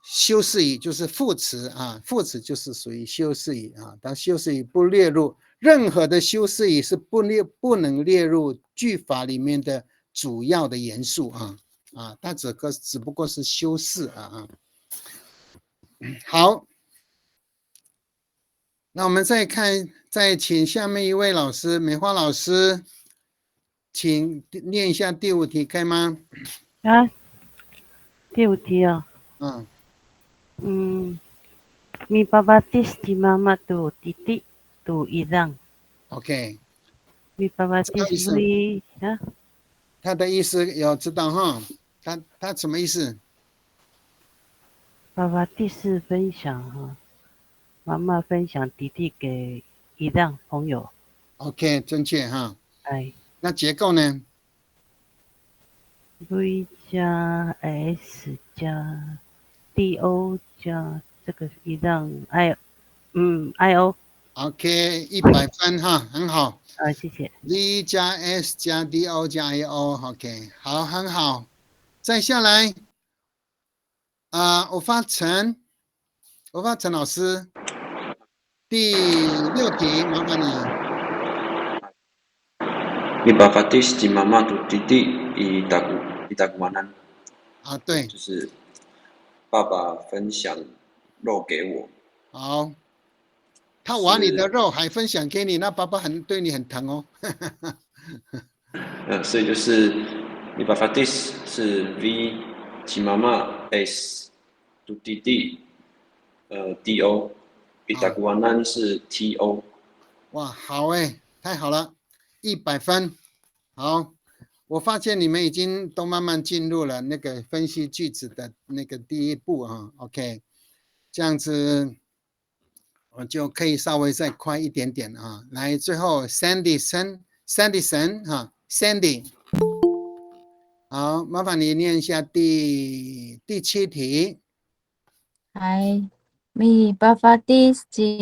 修饰语，就是副词啊，副词就是属于修饰语啊。它修饰语不列入任何的修饰语是不能列入句法里面的主要的元素啊它只不过是修饰好。那我们再请下面一位老师，美花老师，请念一下第5题，可以吗？第5题哦。Mi papatis di mama tu titik tu hilang。OK。Mi papatis beli他的意思有知道哈？他什么意思？爸爸第4分享哈。妈妈分享弟弟给一让朋友。OK， 正确哈。那结构呢？ V 加 S 加 DO 加这个一让 IO OK， 100分哈，很好。谢谢。V 加 S 加 DO 加 IO，OK， 好，很好。再下来，我发陈老师，第6题，麻烦你。Mi papá di mamá tu titi itaguanan，对，就是爸爸分享肉给我。好，他挖你的肉还分享给你，那爸爸对你很疼哦。所以就是 mi papá di 是 V， 其妈妈 S， tu titi DO， itaguanan 是 TO。哇，好哎，太好了，100分。好，我发现你们已经都慢慢进入了那个分析句子的那个第一步啊。OK， 这样子我就可以稍微再快一点点啊。来，最后 Sandy 哈 ，Sandy， 好，麻烦你念一下第7题。Mi papá di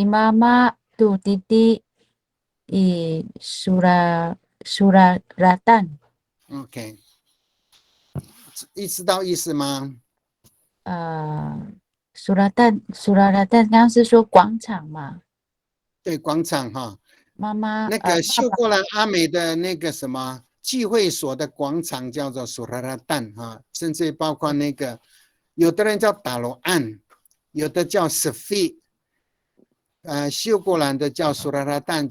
mamá tu titi suratan。OK， 知道意思吗？suratan 刚刚是说广场嘛？对，广场哈。妈妈那个秀过兰阿美的那个什么聚会所的广场叫做苏拉拉旦哈，甚至包括那个有的人叫达罗岸，有的叫斯菲，秀过兰的叫苏拉拉旦，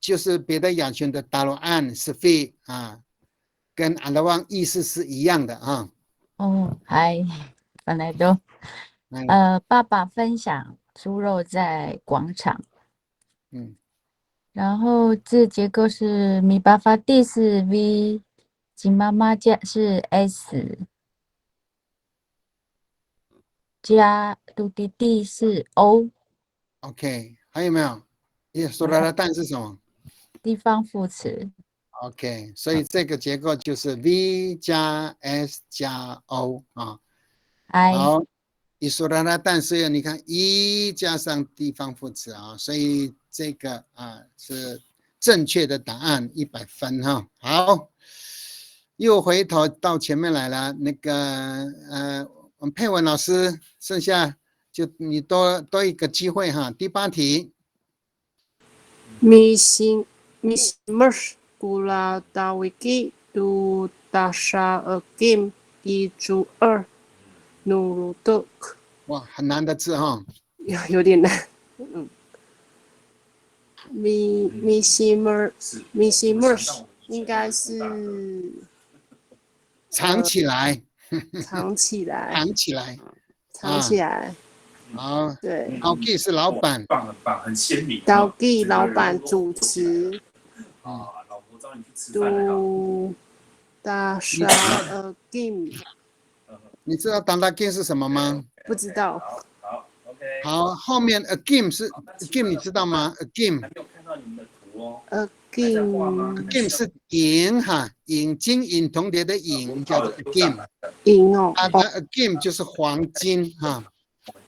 就是别的雅群的达罗岸斯菲啊，跟阿拉旺意思是一样的啊。本来都爸爸分享猪肉在广场。然后这结构是米巴发 D 是 V， 及妈妈加是 S， 加杜弟弟是 O。OK， 还有没有？苏拉拉旦是什么？地方副词。OK， 所以这个结构就是 V 加 S 加 O 啊。好，苏拉拉旦是你看一加上地方副词啊，所以这个是正确的答案，100分哈。好，又回头到前面来了，那个我们佩文老师，剩下就你多一个机会哈。第8题。Missing merge gula dawiki du dasha game 1/2 nuruduk。哇，很难的字哈。有点难。Missing merge 应该是藏起来。藏起来。藏起来。好，对。老纪是老板。棒，很棒，很鲜明。老纪老板主持。老婆找你去吃饭了。Du dasha game。你知道 Dada game 是什么吗？不知道。好 ，OK。好，后面 a game 是 game， 你知道吗 ？a game。还没有看到你们的图哦。game 是银哈，引金银铜蝶的银叫做 game。银哦。a game 就是黄金哈。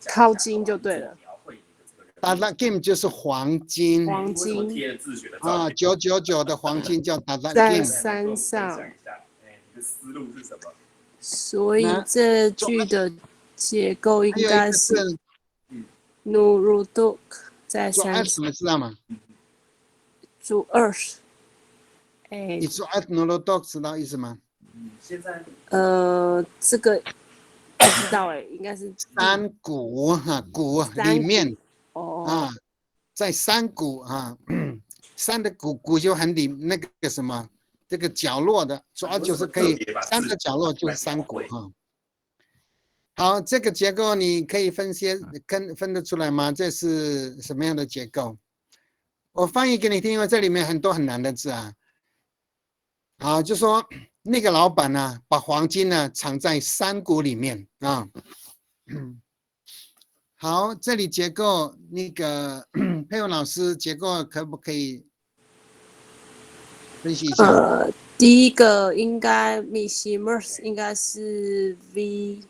靠金就对了。Dada game 就是黄金。黄金。999的黄金叫 Dada game。在山上。你的思路是什么？所以这句的结构应该是 Nuruduk 在山上。什么知道吗？主二。你说 Nuruduk 知道意思吗？现在这个不知道应该是山谷哈，谷里面在山谷山的谷就很里那个什么。这个角落的，主要就是可以山的角落就是山谷哈。好，这个结构你可以分得出来吗？这是什么样的结构？我翻译给你听，因为这里面很多很难的字啊。好，就说那个老板呢，把黄金呢藏在山谷里面啊。好，这里结构那个佩文老师结构可不可以？分析一下。第一个应该 Mishimers 应该是 V，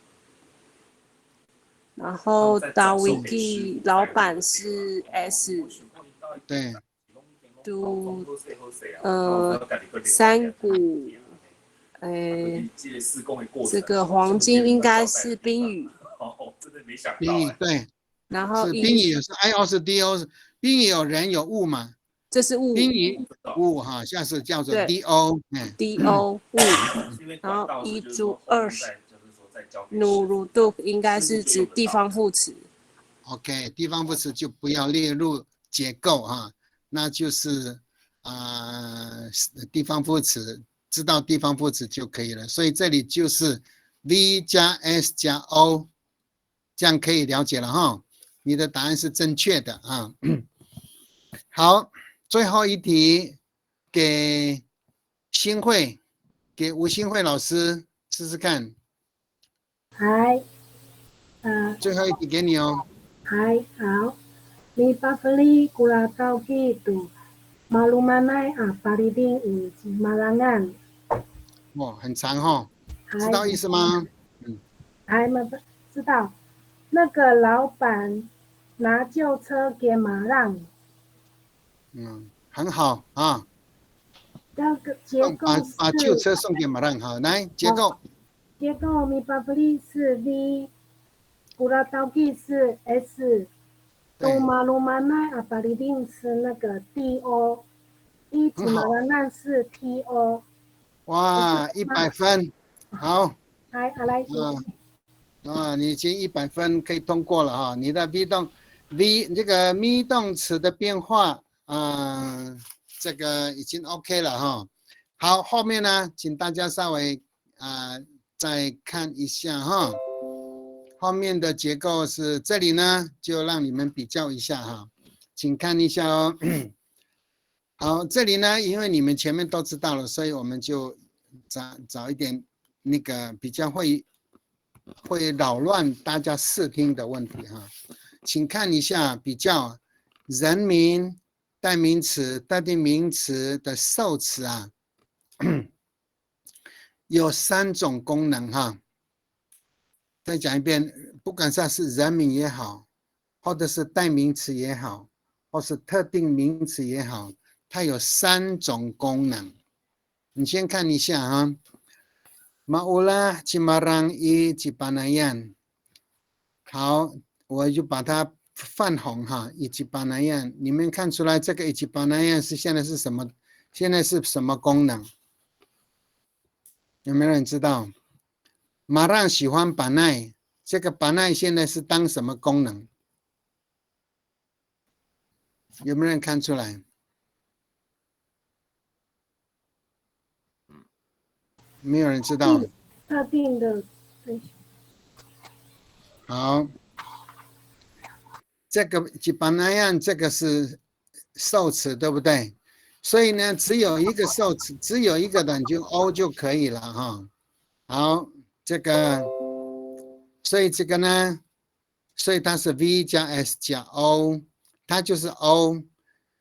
然后达维基老板是 S， 对，山谷，这个黄金应该是冰雨，宾语对，然后是宾语是 IO 是 DO， 宾语有人有物嘛，这是物，宾语物哈，下次叫做对 DO， DO 物，然后一组20，努鲁杜应该是指地方副词。OK， 地方副词就不要列入结构哈，那就是地方副词，知道地方副词就可以了。所以这里就是 V 加 S 加 O， 这样可以了解了哈。你的答案是正确的啊。好，最后一题给新慧，给吴新慧老师试试看。嗨，最后一题给你哦。嗨，好。Mi pafeli kula tau gitu. Malu manai pariding i malangan。哦，很长哈，知道意思吗？还没知道。那个老板拿旧车给马让。很好啊。那个结构是把旧车送给马让，好，来结构。结构 Mi pafeli 是 V， kula tau ki 是 S。都马路马奈巴里丁是那个 DO， 一吉马拉难是 TO。哇，100分，好。来，阿来，你已经100分可以通过了哈。你的 V 这个 me 动词的变化这个已经 OK 了哈。好，后面呢，请大家稍微再看一下哈。后面的结构是这里呢，就让你们比较一下哈，请看一下哦。好，这里呢，因为你们前面都知道了，所以我们就找一点那个比较会扰乱大家视听的问题哈。请看一下比较人名、代名词、特定名词的受词啊，有3种功能哈。再讲一遍，不管是人名也好，或者是代名词也好，或是特定名词也好，它有3种功能。你先看一下啊 ，Maulah Cimarang I Cipanayan。好，我就把它泛红哈 ，I Cipanayan。你们看出来这个 I Cipanayan 现在是什么？现在是什么功能？有没有人知道？马让喜欢把奈，这个把奈现在是当什么功能？有没有人看出来？没有人知道。特定的。好，这个吉巴那样，这个是受词，对不对？所以呢，只有一个受词，只有一个的就 O 就可以了哈。好。这个，所以这个呢，所以它是 V 加 S 加 O， 它就是 O，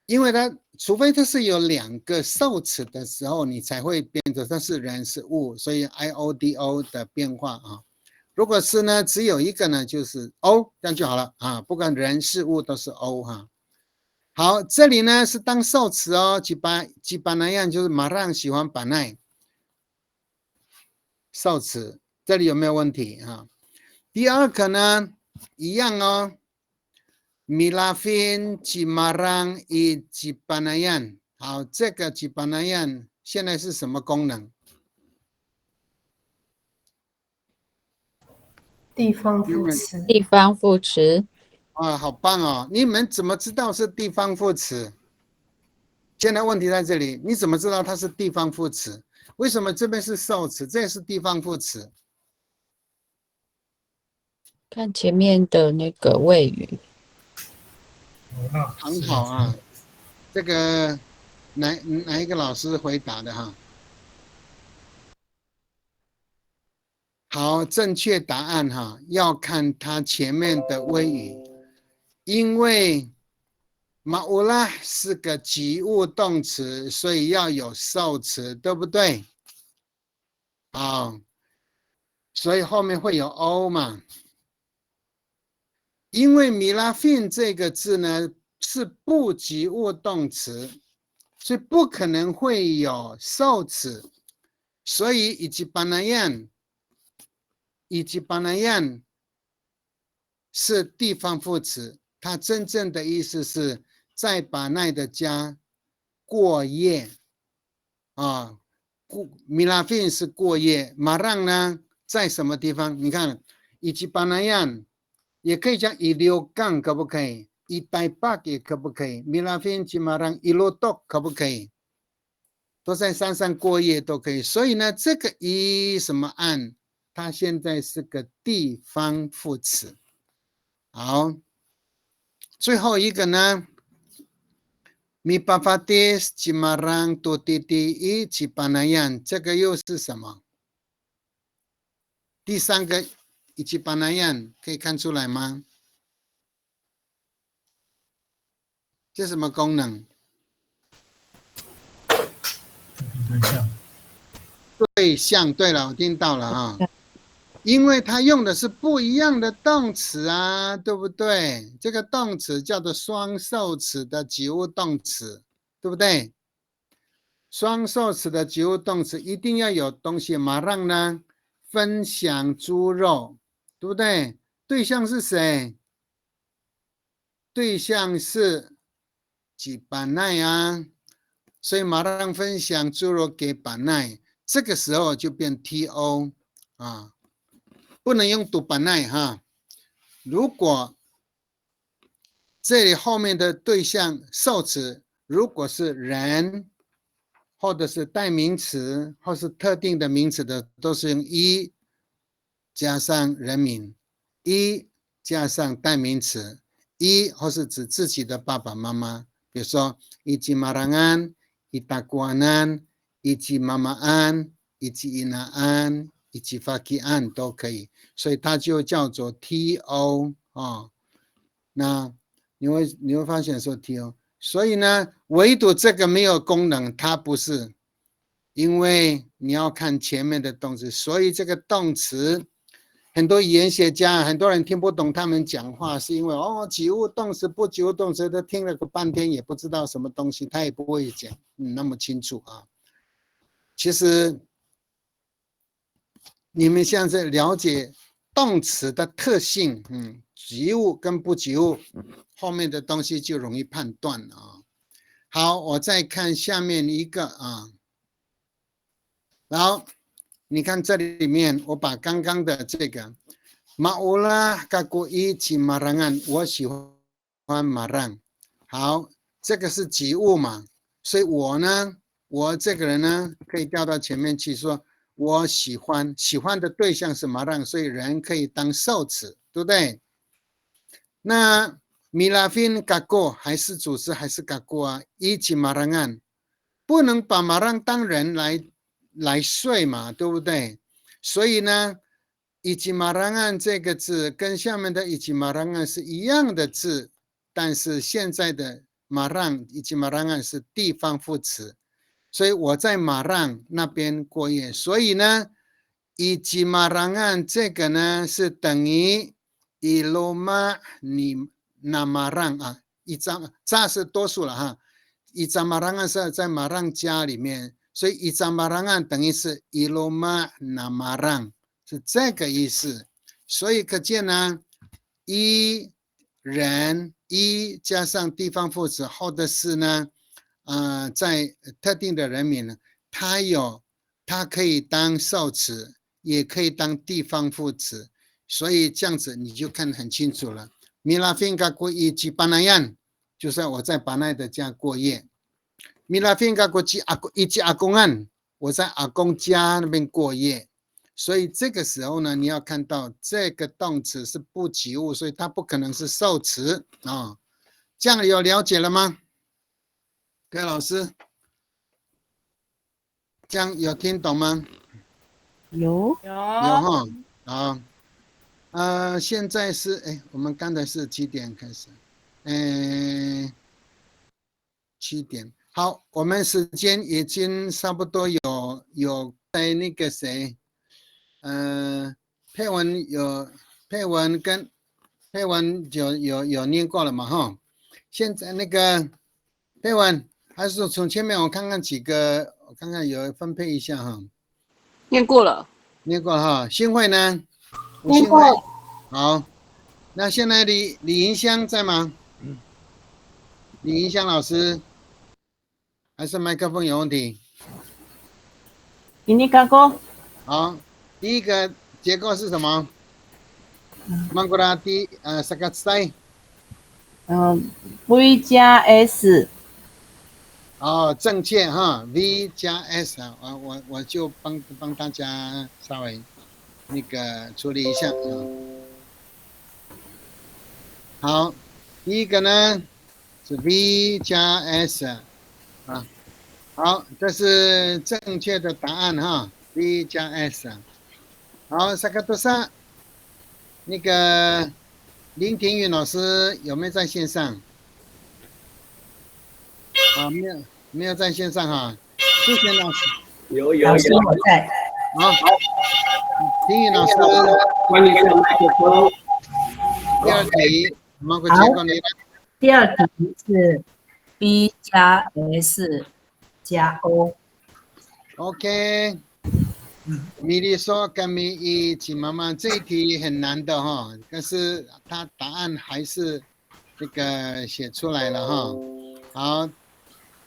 因为它除非它是有2个受词的时候，你才会变成它是人是物，所以 IODO 的变化啊。如果是呢，只有一个呢，就是 O， 这样就好了啊，不管人事物都是 O 哈。好，这里呢是当受词哦，吉巴那样就是马让喜欢把奈，受词。这里有没有问题哈？第2个呢，一样哦。Milafin Cimarang I Cipanayan。好，这个 Cipanayan 现在是什么功能？地方副词。地方副词。好棒哦！你们怎么知道是地方副词？现在问题在这里，你怎么知道它是地方副词？为什么这边是受词，这是地方副词？看前面的那个谓语。很好啊，这个哪一个老师回答的哈？好，正确答案哈，要看它前面的谓语，因为马乌拉是个及物动词，所以要有受词，对不对？所以后面会有 o 嘛。因为米拉芬这个字呢是不及物动词，所以不可能会有受词，所以以及巴那样是地方副词，它真正的意思是在巴奈的家过夜啊。米拉芬是过夜，马让呢在什么地方？你看，以及巴那样也可以讲一流港，可不可以？一代巴也可不可以？米拉芬及马让一路多可不可以？都在山上过夜都可以。所以呢，这个一什么岸，它现在是个地方副词。好，最后一个呢？Mi papatis cimarang tutiti i cipanayan， 这个又是什么？第三个i cipanayan可以看出来吗？这什么功能？对象，对了，我听到了啊。因为它用的是不一样的动词啊，对不对？这个动词叫做双受词的及物动词，对不对？双受词的及物动词一定要有东西，马上呢分享猪肉，对不对？对象是谁？对象是吉板奈啊，所以马上分享猪肉给板奈，这个时候就变 to 啊。不能用读板奈哈，如果这里后面的对象受词如果是人，或者是代名词，或是特定的名词的，都是用一加上人名，一加上代名词，一或是指自己的爸爸妈妈，比如说以及马兰安、以达瓜南、以及妈妈安、以及伊娜安。以及发基案都可以，所以它就叫做 to 啊。那你会发现说 to， 所以呢，唯独这个没有功能，它不是，因为你要看前面的动词，所以这个动词，很多语言学家，很多人听不懂他们讲话，是因为及物动词不及物动词，他听了个半天也不知道什么东西，他也不会讲那么清楚啊。其实。你们现在了解动词的特性，及物跟不及物，后面的东西就容易判断了啊。好，我再看下面一个啊，然后你看这里面，我把刚刚的这个马乌拉嘎古伊起马让安，我喜欢马让。好，这个是及物嘛，所以我呢，我这个人呢，可以调到前面去说。我喜欢的对象是马让，所以人可以当受词，对不对？那米拉芬嘎过还是主词还是嘎过啊？一起马让案，不能把马让当人来睡嘛，对不对？所以呢，一起马让案这个字跟下面的一起马让案是一样的字，但是现在的马让一起马让案是地方副词。所以我在马让那边过夜，所以呢，以及马让案这个呢是等于伊罗马尼那马让啊，一张这是多数了哈，一张马让案是在马让家里面，所以一张马让案等于是伊罗马那马让，是这个意思。所以可见呢，一人一加上地方副词后的是呢。在特定的人名呢，它可以当受词，也可以当地方副词，所以这样子你就看得很清楚了。米拉芬嘎过伊及巴那样，就是我在巴奈的家过夜。米拉芬嘎过伊及阿公案，我在阿公家那边过夜。所以这个时候呢，你要看到这个动词是不及物，所以它不可能是受词啊。这样有了解了吗？各位老师，这样有听懂吗？有哈，好，现在是我们刚才是几点开始？ 7点。好，我们时间已经差不多有在那个谁，佩文跟佩文有念过了嘛哈？现在那个佩文还是从前面我看看几个，我看看有分配一下哈。念过了，念过了哈。新会呢？念过。好，那现在李银香在吗？李银香老师，还是麦克风有问题？ini kako 好，第一个结构是什么？Mangurati Sakatsai。V 加 S。哦，正确哈 ，V 加 S 啊，我就帮大家稍微那个处理一下啊。好，第一个呢是 V 加 S 啊，好，这是正确的答案哈 ，V 加 S。好，萨克多萨，那个林庭宇老师有没有在线上？啊，没有在线上哈。苏贤老师有，老师我在。好，庭宇老师，关你的麦克风。第二题，芒果结果你来。第二题是 B 加 S 加 O。OK。米莉说跟米一起妈妈这一题很难的哈，但是他答案还是这个写出来了哈。好。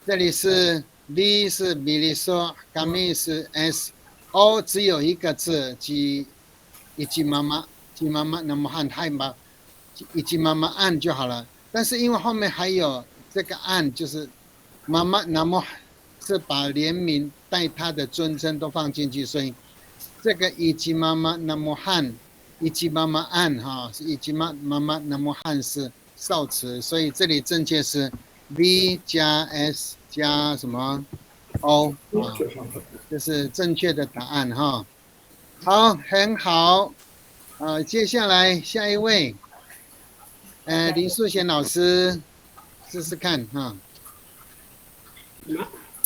这里是 V 是米莉说，甘米是 S，O 只有一个字，以及妈妈，那么汉太嘛，以及妈妈按就好了。但是因为后面还有这个按，就是妈妈那么是把连名带他的尊称都放进去，所以这个以及妈妈那么汉，以及妈妈按哈，是以及妈妈那么汉是受词，所以这里正确是 V 加 S 加什么 O 啊，这是正确的答案哈。好，很好。接下来下一位，林素贤老师试试看哈。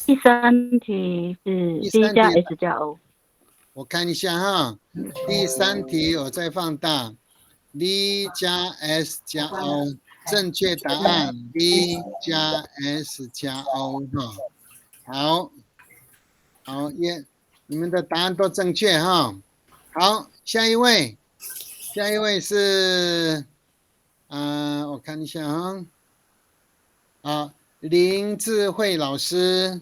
第三题是 B 加 S 加 O。我看一下哈，第三题我再放大 ，V 加 S 加 O。正确答案 V 加 S 加 O 哈，好耶，你们的答案都正确哈。好，下一位是我看一下哈，好，林智慧老师。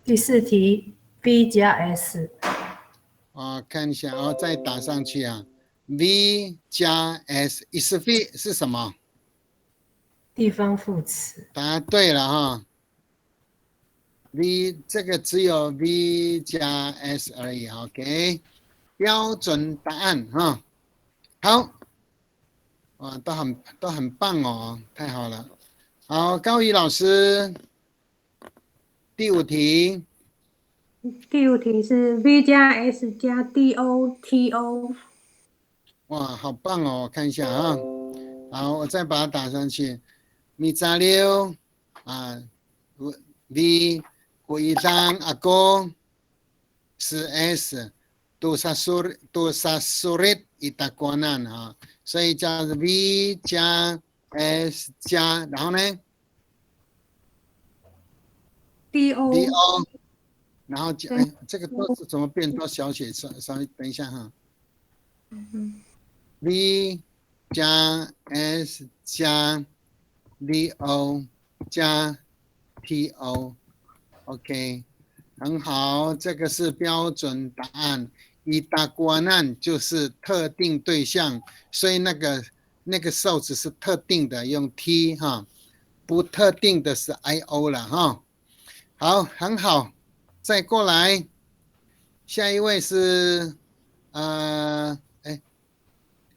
第四题 V 加 S。看一下再打上去啊。V 加 S， is V 是什么？地方副词。答对了哈。V 这个只有 V 加 S 而已 ，OK， 标准答案哈。好，哇，都很棒哦，太好了。好，高宇老师，第五题。第五题是 V 加 S 加 DO。哇，好棒哦！我看一下啊，好，我再把它打上去。米扎六V 古一张阿公是 S， 杜萨苏瑞伊达关难啊，所以叫 V 加 S 加，然后呢 DO， 然后这个都是怎么变多小写？稍微等一下哈。V 加 S 加 DO 加 TO，OK， 很好，这个是标准答案。伊达瓜难就是特定对象，所以那个受词是特定的，用 T 哈，不特定的是 IO 了哈。好，很好，再过来，下一位是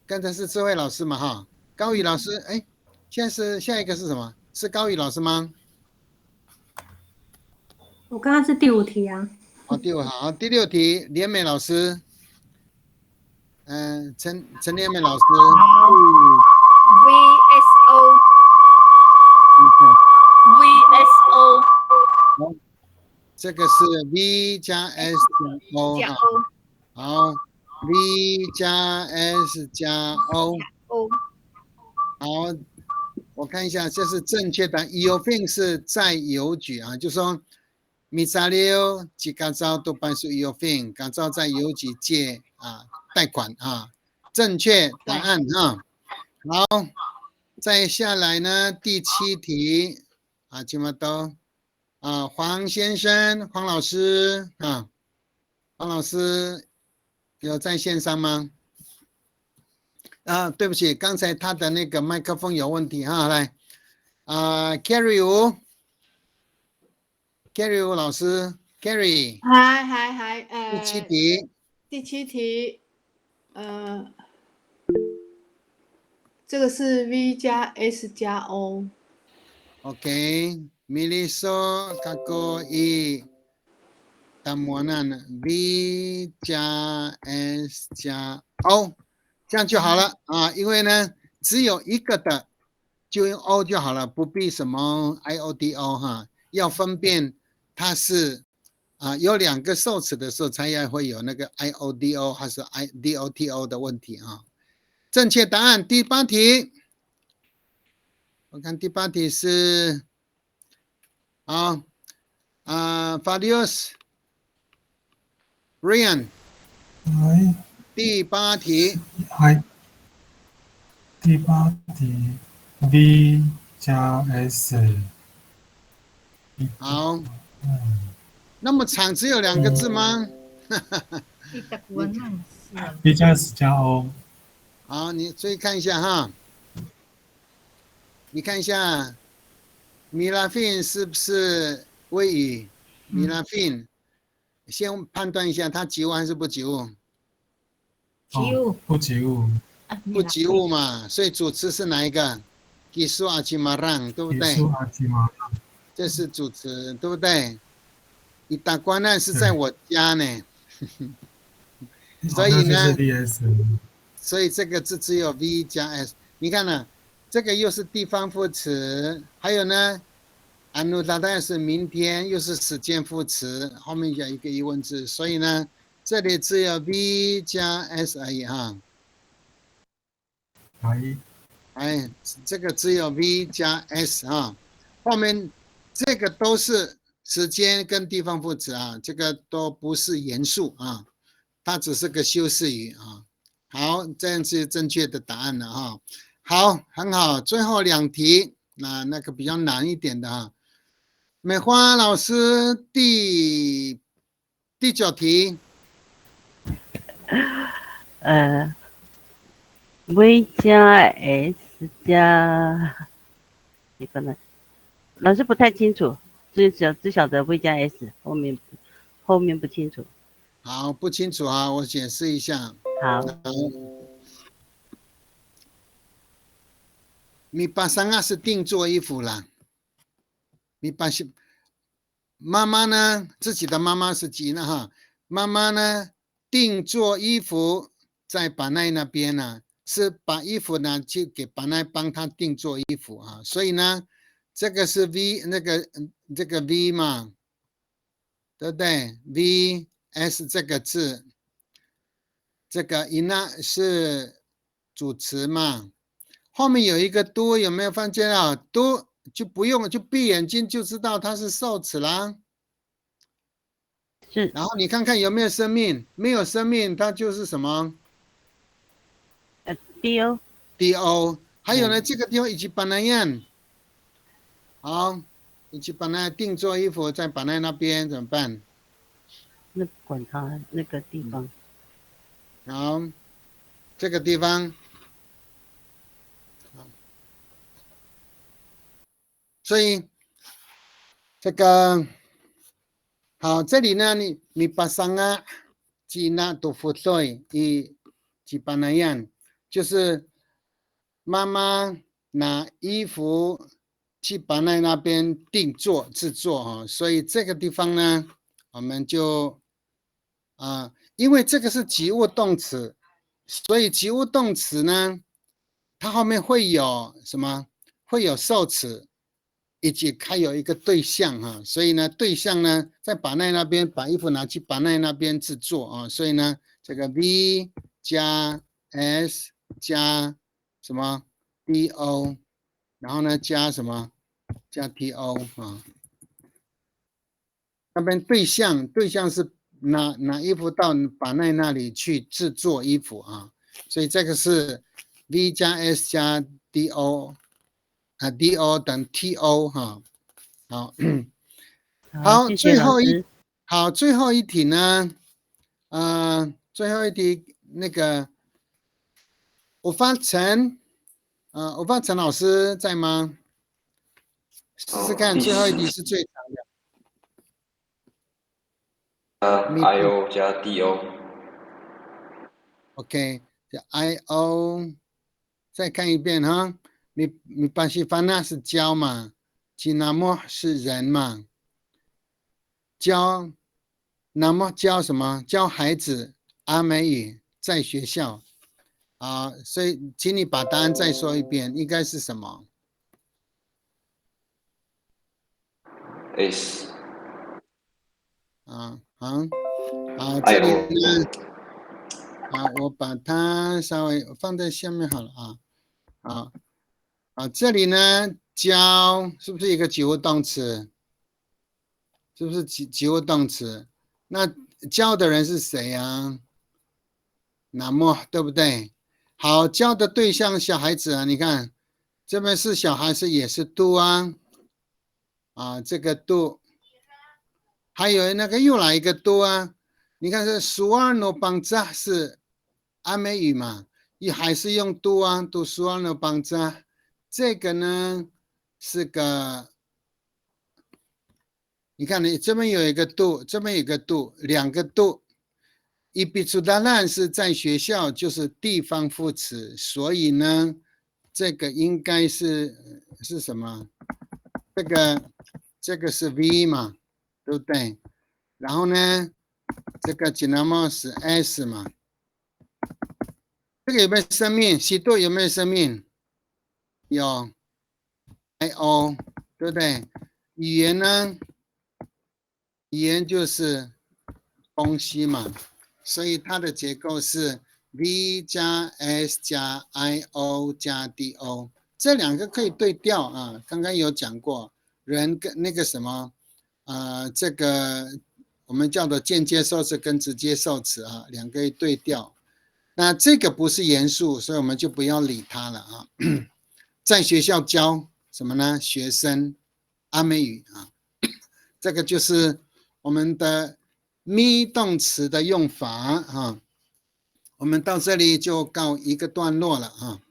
刚才是智慧老师嘛哈，高宇老师，现在下一个是什么？是高宇老师吗？我刚刚是第五题啊。第五好，第六题，连美老师，陈连美老师。VSO。这个是 V 加 S 加 O 加哈。 O 好 ，V 加 S 加 O。 O 好，我看一下，这是正确的。EOFIN 是在邮局啊，就说米扎六及港招都办属 EOFIN， 港招在邮局借贷款啊，正确答案啊。好，再下来呢，第7题啊，这么多黄先生、黄老师啊，黄老师有在线上吗？对不起，刚才他的那个麦克风有问题哈，来，Carry 吴老师 ，Carry，还第7题，第7题，这个是 V 加 S 加 O。OK， Miliso kako i tamuanan V 加 S 加 O， 这样就好了啊，因为呢只有一个的就用 O 就好了，不必什么 IODO 哈，要分辨它是有2个受词的时候才要会有那个 IODO 还是 IDOTO 的问题啊。正确答案第8题，我看第8题是Fadius Ryan， 第8题，第8题 V 加 S。 好，那么长只有2个字吗？V 加 S 加 O。 好，你注意看一下哈，你看一下米拉芬是不是谓语？米拉芬，先判断一下它及物还是不及物？及物，不及物，不及物嘛，所以主词是哪一个？基苏阿基马让，对不对？基苏阿基马让，这是主词，对不对？你打关难是在我家呢，所以呢，所以这个字只有 V 加 S。你看呢，这个又是地方副词，还有呢，安努达达是明天，又是时间副词，后面有一个疑问字，所以呢，这里只有 V 加 S 而已哈。这个只有 V 加 S 啊，后面这个都是时间跟地方副词啊，这个都不是元素啊，它只是个修饰语啊。好，这样是正确的答案了哈。好，很好，最后2题，那个比较难一点的哈。美花老师第9题。V 加 S 加一个呢？老师不太清楚，只晓得 V 加 S， 后面不清楚。好，不清楚啊，我解释一下。好。米巴桑啊是定做衣服啦，米巴是妈妈呢，自己的妈妈是吉呢哈，妈妈呢定做衣服在巴奈那边呢。是把衣服呢，去给巴奈帮他定做衣服啊，所以呢，这个是 V 这个 V 嘛，对不对 ？V S 这个字，这个 ina 是主词嘛，后面有一个 do， 有没有发现啊 ？do 就不用，就闭眼睛就知道它是受词啦。是。然后你看看有没有生命，没有生命，它就是什么？do， 还有呢，这个地方以及巴奈样，好，以及巴奈定做衣服在巴奈那边怎么办？那管他那个地方。好，这个地方，所以这个好，这里呢，你把上啊，吉那都付对，以及巴奈样。就是妈妈拿衣服去巴奈那边制作哈，所以这个地方呢，我们就因为这个是及物动词，所以及物动词呢，它后面会有什么？会有受词以及还有一个对象哈，所以呢，对象呢在巴奈那边把衣服拿去巴奈那边制作啊，所以呢，这个 V 加 S 加什么 DO， 然后呢加什么加 TO 啊，那边对象是拿衣服到巴奈那里去制作衣服啊，所以这个是 V 加 S 加 DO。DO 等 TO 哈，好，好，谢谢最后老师。最后一题呢，最后一题那个吴发成，吴发成老师在吗？试试看，最后一题是最长的。IO 加 DO。OK， IO， 再看一遍哈。米巴西凡纳是教嘛，吉那么是人嘛，教，那么教什么？教孩子阿美语在学校啊，所以请你把答案再说一遍，应该是什么 S 好，这里呢，我把它稍微放在下面好了啊。这里呢，教是不是一个及物动词？是不是及物动词？那教的人是谁啊？那么对不对？好，教的对象小孩子啊，你看这边是小孩子也是 do 啊，这个 do， 还有那个又来一个 do 啊，你看这 suarno bangza 是阿美语嘛，也还是用 do 啊 ，do suarno bangza。这个呢是个，你看你这边有一个 do， 这边有个 do， 两个 do。伊比苏达兰是在学校，就是地方副词，所以呢，这个应该是什么？这个是 V 嘛，对不对？然后呢，这个吉纳莫是 S 嘛，这个有没有生命？西多有没有生命？有 ，IO， 对不对？语言呢？语言就是东西嘛，所以它的结构是 V 加 S 加 IO 加 DO， 这两个可以对调啊。刚刚有讲过，人跟那个什么，这个我们叫做间接受词跟直接受词啊，两个对调。那这个不是严肃，所以我们就不要理它了啊。在学校教什么呢？学生阿美语啊，这个就是我们的 me 动词的用法啊。我们到这里就告一个段落了啊。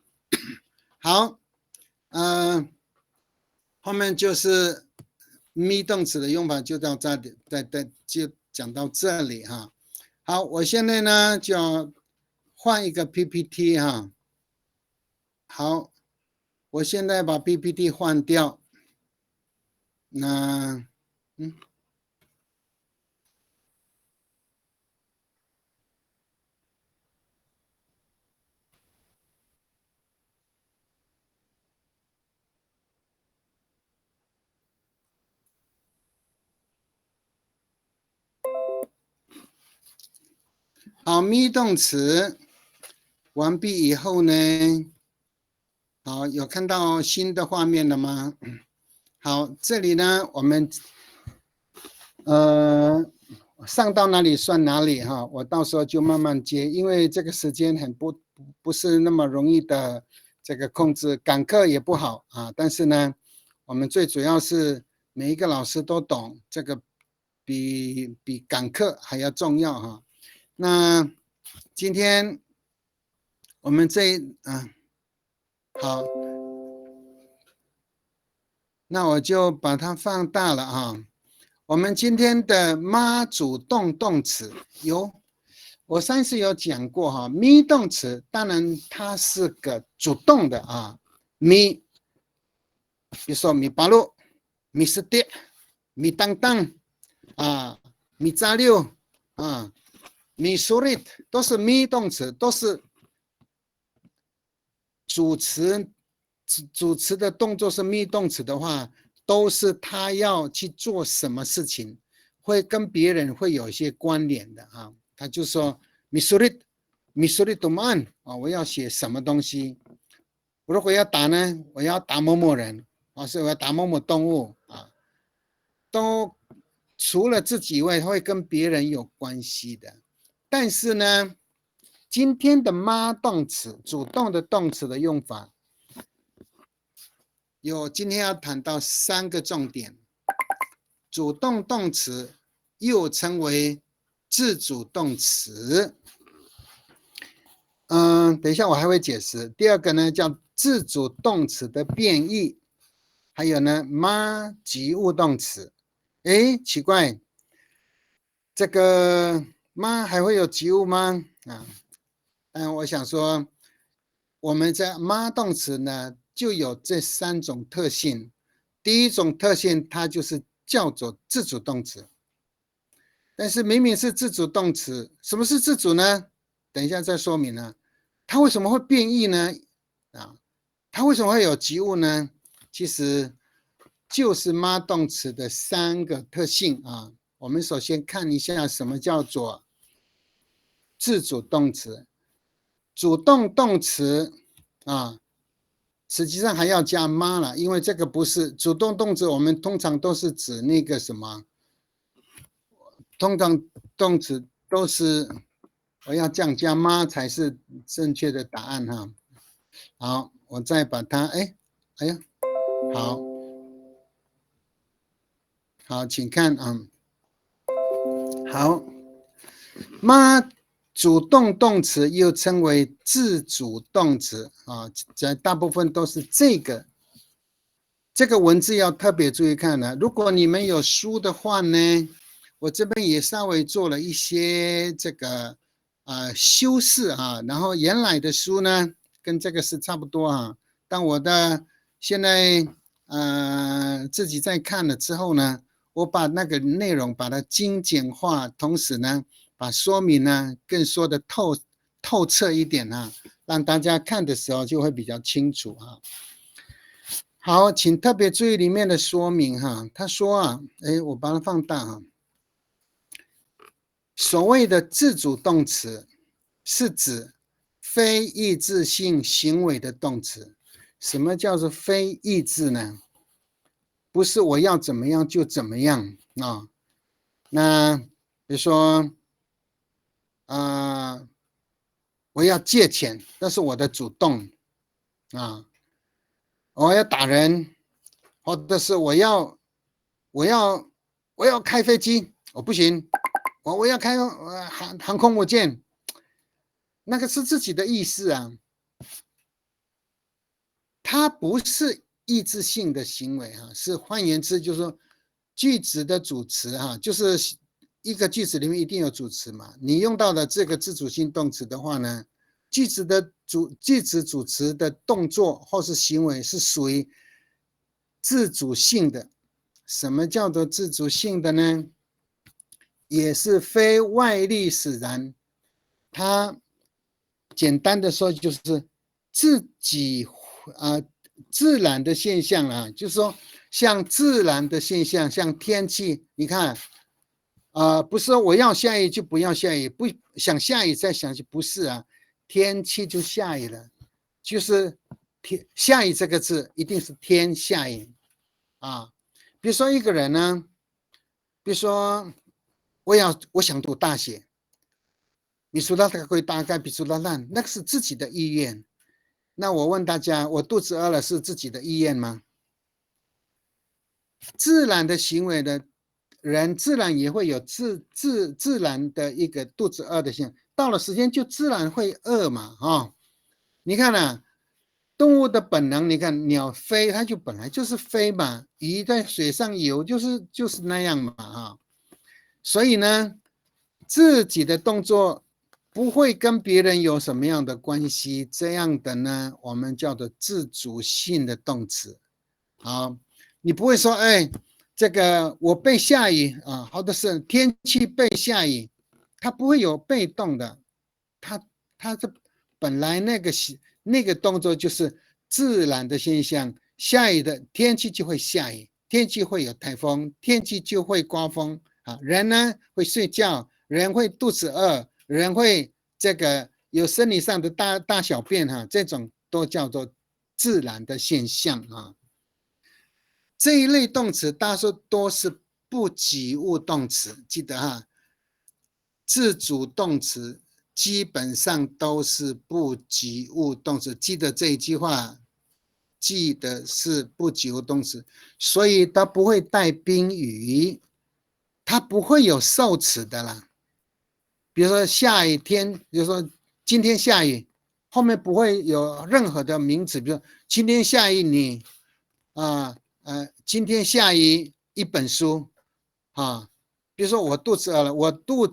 好，后面就是 me 动词的用法就到这里，就讲到这里哈。好，我现在呢就要换一个 PPT 哈。好。我现在把 PPT 换掉，那好，me 动词完毕以后呢？好，有看到新的画面了吗？好，这里呢，我们上到哪里算哪里哈，我到时候就慢慢接，因为这个时间很不是那么容易的这个控制，赶课也不好啊。但是呢，我们最主要是每一个老师都懂，这个比赶课还要重要哈。那今天我们好，那我就把它放大了哈。我们今天的妈主动动词我上次有讲过哈，me 动词当然它是个主动的啊，me，比如说米巴路、米斯爹、米当当啊、米扎六啊、米苏瑞都是 me 动词，都是主词的动作是 me 动词的话，都是他要去做什么事情，会跟别人会有一些关联的啊。他就说 misulit tuman 啊，我要写什么东西。如果要打呢，我要打某某人，是我要打某某动物啊，都除了自己以外，会跟别人有关系的。但是呢，今天的妈动词，主动的动词的用法。今天要谈到3个重点，主动动词又称为自主动词。等一下我还会解释。第2个呢叫自主动词的变义，还有呢妈及物动词。奇怪，这个妈还会有及物吗？我想说，我们在妈动词呢就有这3种特性。第一种特性，它就是叫做自主动词。但是明明是自主动词，什么是自主呢？等一下再说明呢。它为什么会变异呢？它为什么会有及物呢？其实就是妈动词的3个特性啊。我们首先看一下什么叫做自主动词。主动动词啊，实际上还要加妈了，因为这个不是主动动词，我们通常都是指那个什么，通常动词都是我要这样加妈才是正确的答案哈。好，我再把它，哎呀，好，请看啊，好，妈。主动动词又称为自主动词啊，大部分都是这个文字要特别注意看的。如果你们有书的话呢，我这边也稍微做了一些这个修饰啊，然后原来的书呢跟这个是差不多啊，但我的现在自己在看了之后呢，我把那个内容把它精简化，同时呢。把说明呢更说的透彻一点啊，让大家看的时候就会比较清楚啊。好，请特别注意里面的说明哈。他说啊，我把它放大啊。所谓的自主动词是指非意志性行为的动词。什么叫做非意志呢？不是我要怎么样就怎么样啊。那比如说。我要借钱，那是我的主动啊。我要打人，或者是我要开飞机，我不行，我要开航空母舰，那个是自己的意思啊，它不是意志性的行为啊，是换言之就是说句子的主词啊，就是。一个句子里面一定有主词嘛？你用到的这个自主性动词的话呢，句子主词的动作或是行为是属于自主性的。什么叫做自主性的呢？也是非外力使然。它简单的说就是自己自然的现象啊，就是说像自然的现象，像天气，你看。不是说我要下雨就不要下雨，不想下雨再想就不是啊，天气就下雨了，就是下雨这个字一定是天下雨啊。比如说一个人呢，比如说我想读大学，你说他会大概比说他烂，那个是自己的意愿。那我问大家，我肚子饿了是自己的意愿吗？自然的行为的。人自然也会有自然的一个肚子饿的现象，到了时间就自然会饿嘛，你看啊，动物的本能，你看鸟飞，它就本来就是飞嘛，鱼在水上游就是那样嘛，所以呢，自己的动作不会跟别人有什么样的关系，这样的呢，我们叫做自主性的动词，好，你不会说，这个我被下雨啊，或者是天气被下雨，它不会有被动的，它这本来那个动作就是自然的现象，下雨的天气就会下雨天气会有台风，天气就会刮风啊。人呢会睡觉，人会肚子饿，人会这个有生理上的大小便哈，这种都叫做自然的现象啊。这一类动词大多都是不及物动词，记得哈，自主动词基本上都是不及物动词，记得这一句话。记得是不及物动词，所以它不会带宾语，它不会有受词的啦。比如说下雨天，比如说今天下雨，后面不会有任何的名词，比如说今天下雨你今天下雨一本书啊。比如说我肚子饿了，我肚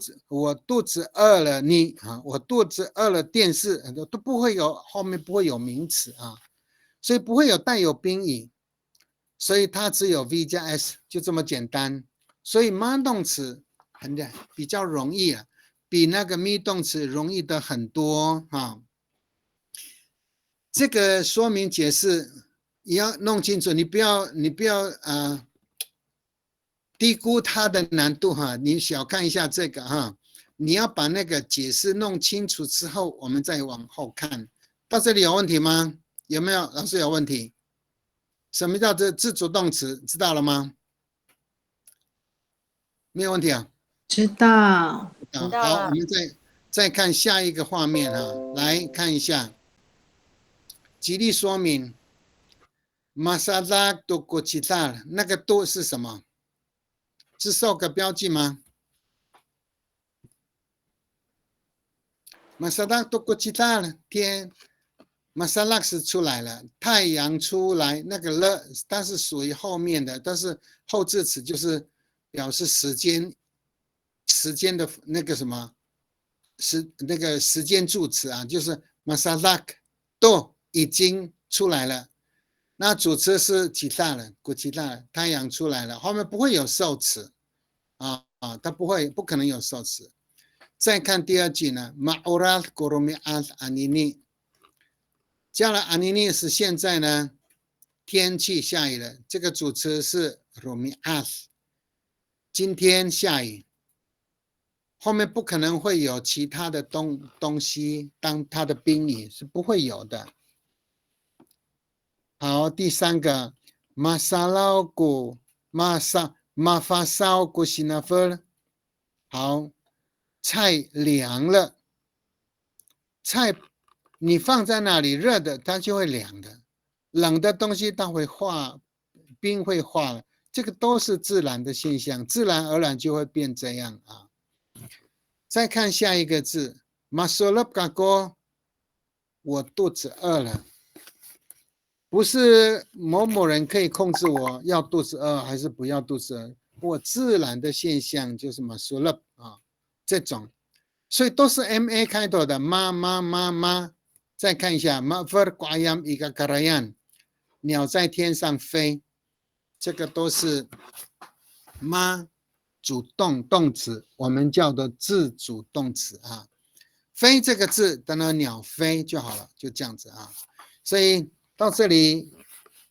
子饿了你啊，我肚子饿了电视都不会有后面不会有名词啊。所以不会有带有宾语，所以它只有 V 加 S， 就这么简单。所以 MA 动词比较容易啊，比那个 ME 动词容易的很多啊。这个说明解释你要弄清楚，你不要低估它的难度哈，你小看一下这个哈，你要把那个解释弄清楚之后，我们再往后看。到这里有问题吗？有没有老师有问题？什么叫自主动词？知道了吗？没有问题啊？知道。好，我们再看下一个画面哈，来看一下，举例说明。Masalah do kucitar， 那个 do 是什么？是受个标记吗？Masalah do kucitar， 天。Masalah 是出来了，太阳出来，那个了它是属于后面的，但是后置词就是表示时间的那个什么那个时间助词啊，就是 Masalah 都已经出来了，那主词是起大了，古起大了，太阳出来了，后面不会有受词它不可能有受词。再看第二句呢 ，Ma'urat Goromiat Anini。加了阿尼尼是现在呢，天气下雨了。这个主词是 Romias， 今天下雨，后面不可能会有其他的东西当它的宾语，是不会有的。好，第三个 Masalauku Mafasauku Sinafel， 好，菜凉了，菜。你放在那里热的，它就会凉的；冷的东西它会化，冰会化了。这个都是自然的现象，自然而然就会变这样啊。再看下一个字 ，masolab gago， 我肚子饿了，不是某某人可以控制我要肚子饿还是不要肚子饿，我自然的现象就是 masolab 啊，这种，所以都是 ma 开头的，妈。再看一下 ，mafar qayam iga karayan， 鸟在天上飞，这个都是妈主动词，我们叫做自主动词啊。飞这个字，等到鸟飞就好了，就这样子啊。所以到这里，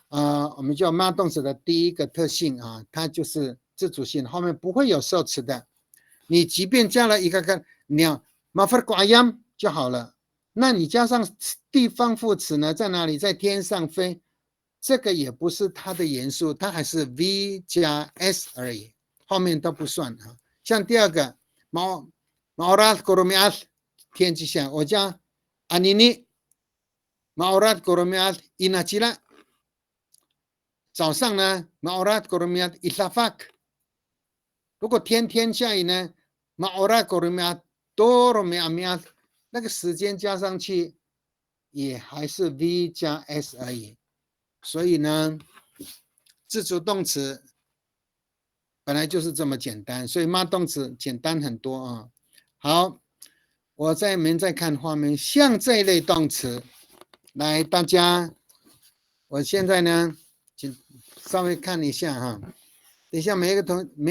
我们叫妈动词的第一个特性啊，它就是自主性，后面不会有受词的。你即便加了一个鸟 ，mafar qayam 就好了。那你加上地方副词呢，在哪里？在天上飞，这个也不是它的元素，它还是 V 加 S 而已，后面都不算啊。像第二个 ，Maurat Goromiat 天气下，我加 Anini Maurat Goromiat Inachila。早上呢 ，Maurat Goromiat Islafak。如果天下雨呢 ，Maurat Goromiat Doromiat。那个时间加上去，也还是 V 加 S 而已。所以呢，自主动词本来就是这么简单，所以妈动词简单很多啊。好，我们再看画面，像这一类动词，来大家，我现在呢，请稍微看一下哈。等一下每一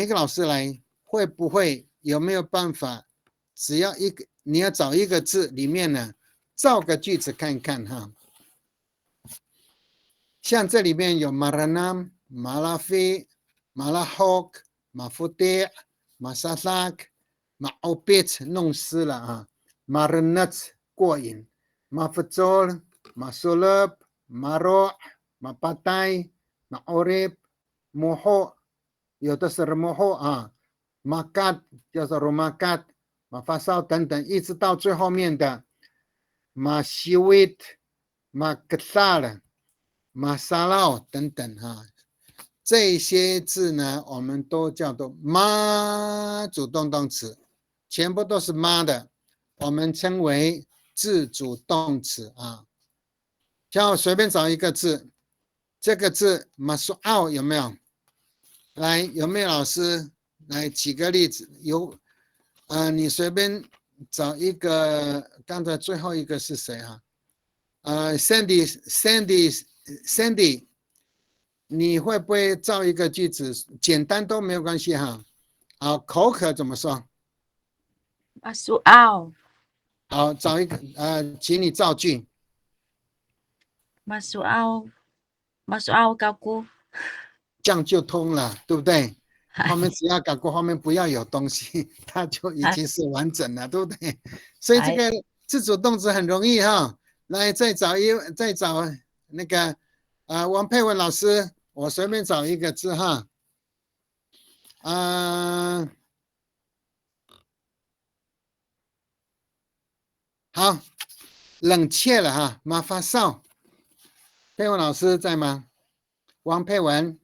个老师来，会不会有没有办法？只要一个。你要找一个字里面呢，造个句子看看哈。像这里面有 Maranam 马拉菲、马拉霍克、马福迪、马萨拉克、马奥贝特弄湿了啊，马热纳特过瘾，马弗佐尔、马苏勒、马罗、马巴代、马奥瑞、摩霍，有的是摩霍啊，马嘎叫做罗马嘎、马发烧等等，一直到最后面的马西维特、马格萨了、马沙劳等等哈。这些字呢，我们都叫做妈主动动词，全部都是妈的，我们称为自主动词啊。叫我随便找一个字，这个字马苏奥有没有？来，有没有老师来举个例子？有，你随便找一个，刚才最后一个是谁啊？Sandy。你会不会造一个句子？简单都没有关系哈。好，口渴怎么说？马苏奥。好，找一个请你造句。马苏奥搞过。这样就通了，对不对？后面只要搞过，后面不要有东西，它就已经是完整了，对不对？所以这个自主动词很容易哈。来，再找那个王佩文老师。我随便找一个字哈，好，冷却了哈，马发烧。佩文老师在吗？王佩文，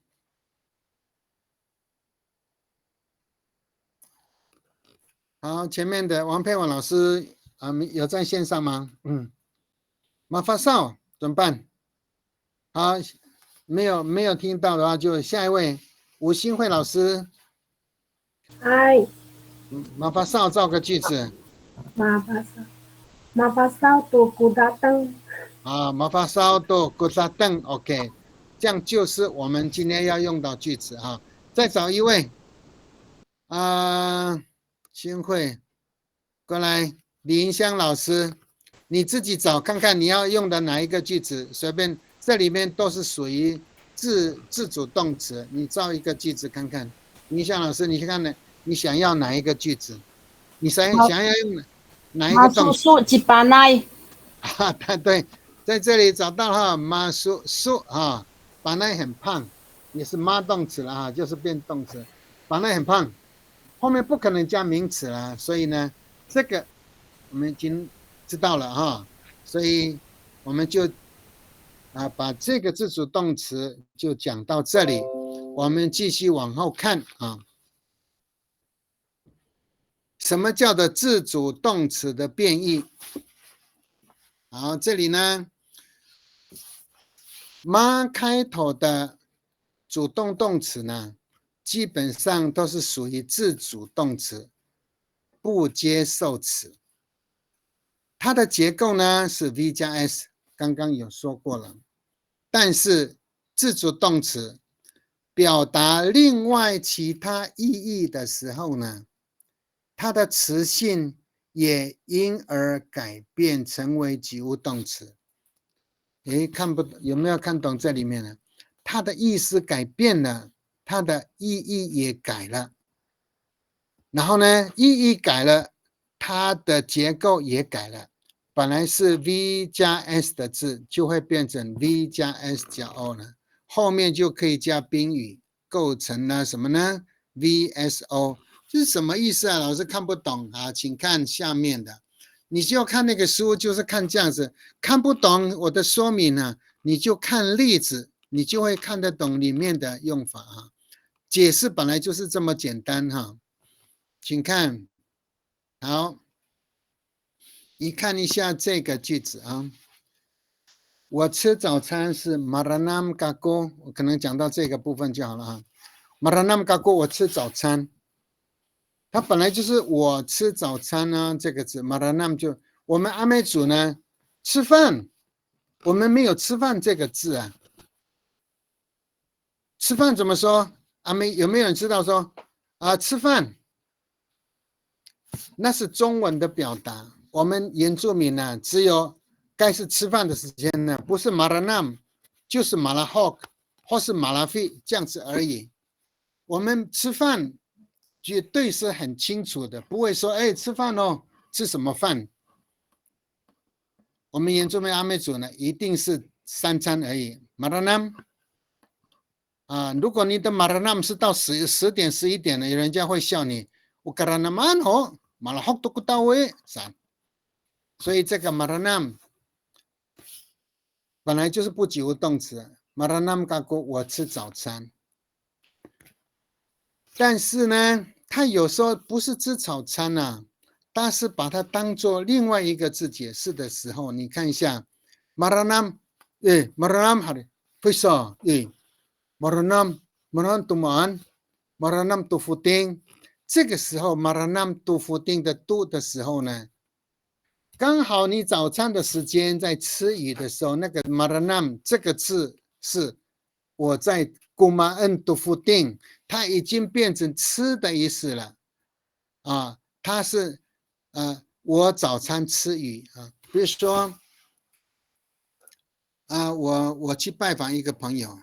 好，前面的王佩文老师有在线上吗？马发烧怎么办？好。没有听到的话，就下一位吴新慧老师。哎，马发烧造个句子。马发烧都古达灯。马发烧都古达灯 ，OK， 这样就是我们今天要用到句子哈。再找一位，新慧，过来，李云香老师，你自己找看看你要用的哪一个句子，随便。这里面都是属于自主动词，你造一个句子看看。林香老师，你看呢？你想要哪一个句子？你想要用哪一个动词？马苏吉巴奈。对，在这里找到哈，马苏巴奈很胖，也是妈动词了哈，就是变动词。巴奈很胖，后面不可能加名词了，所以呢，这个我们已经知道了哈，所以我们就。把这个自主动词就讲到这里，我们继续往后看啊。什么叫做自主动词的变义？好，这里呢，妈开头的主动动词呢，基本上都是属于自主动词，不接受词。它的结构呢是 V 加 S， 刚刚有说过了。但是自主动词表达另外其他意义的时候呢，它的词性也因而改变成为及物动词。看不懂，有没有看懂这里面呢？它的意思改变了，它的意义也改了。然后呢，意义改了，它的结构也改了。本来是 V 加 S 的字，就会变成 V 加 S 加 O 了，后面就可以加宾语，构成了什么呢 ？VSO， 这是什么意思啊？老师看不懂啊，请看下面的。你就看那个书，就是看这样子，看不懂我的说明呢，你就看例子，你就会看得懂里面的用法啊。解释本来就是这么简单哈，请看，好。你看一下这个句子啊，我吃早餐是 Maranam Kako， 我可能讲到这个部分就好了啊。Maranam Kako， 我吃早餐，它本来就是我吃早餐呢，这个字 Maranam 就我们阿美族呢吃饭，我们没有吃饭这个字啊。吃饭怎么说？阿美有没有人知道说吃饭？那是中文的表达。我们原住民呢，只有该是吃饭的时间呢，不是马拉南，就是马拉霍克，或是马拉菲这样子而已。我们吃饭绝对是很清楚的，不会说哎吃饭哦，吃什么饭？我们原住民阿美族呢，一定是3餐而已。马拉南啊，如果你的马拉南是到10点11点了，有人家会笑你。我格拉那曼哦，马拉好都不到位3。所以这个马拉南本来就是不及物动词。马拉南嘎过我吃早餐，但是呢，他有时候不是吃早餐啊，他是把它当做另外一个字解释的时候，你看一下，马拉南，马拉南好的，为啥？马拉南杜曼，马拉南杜福丁，这个时候马拉南杜福丁的杜的时候呢？刚好你早餐的时间在吃鱼的时候，那个马拉南这个字是我在古马恩杜夫定，它已经变成吃的意思了啊，它是我早餐吃鱼啊，比如说我去拜访一个朋友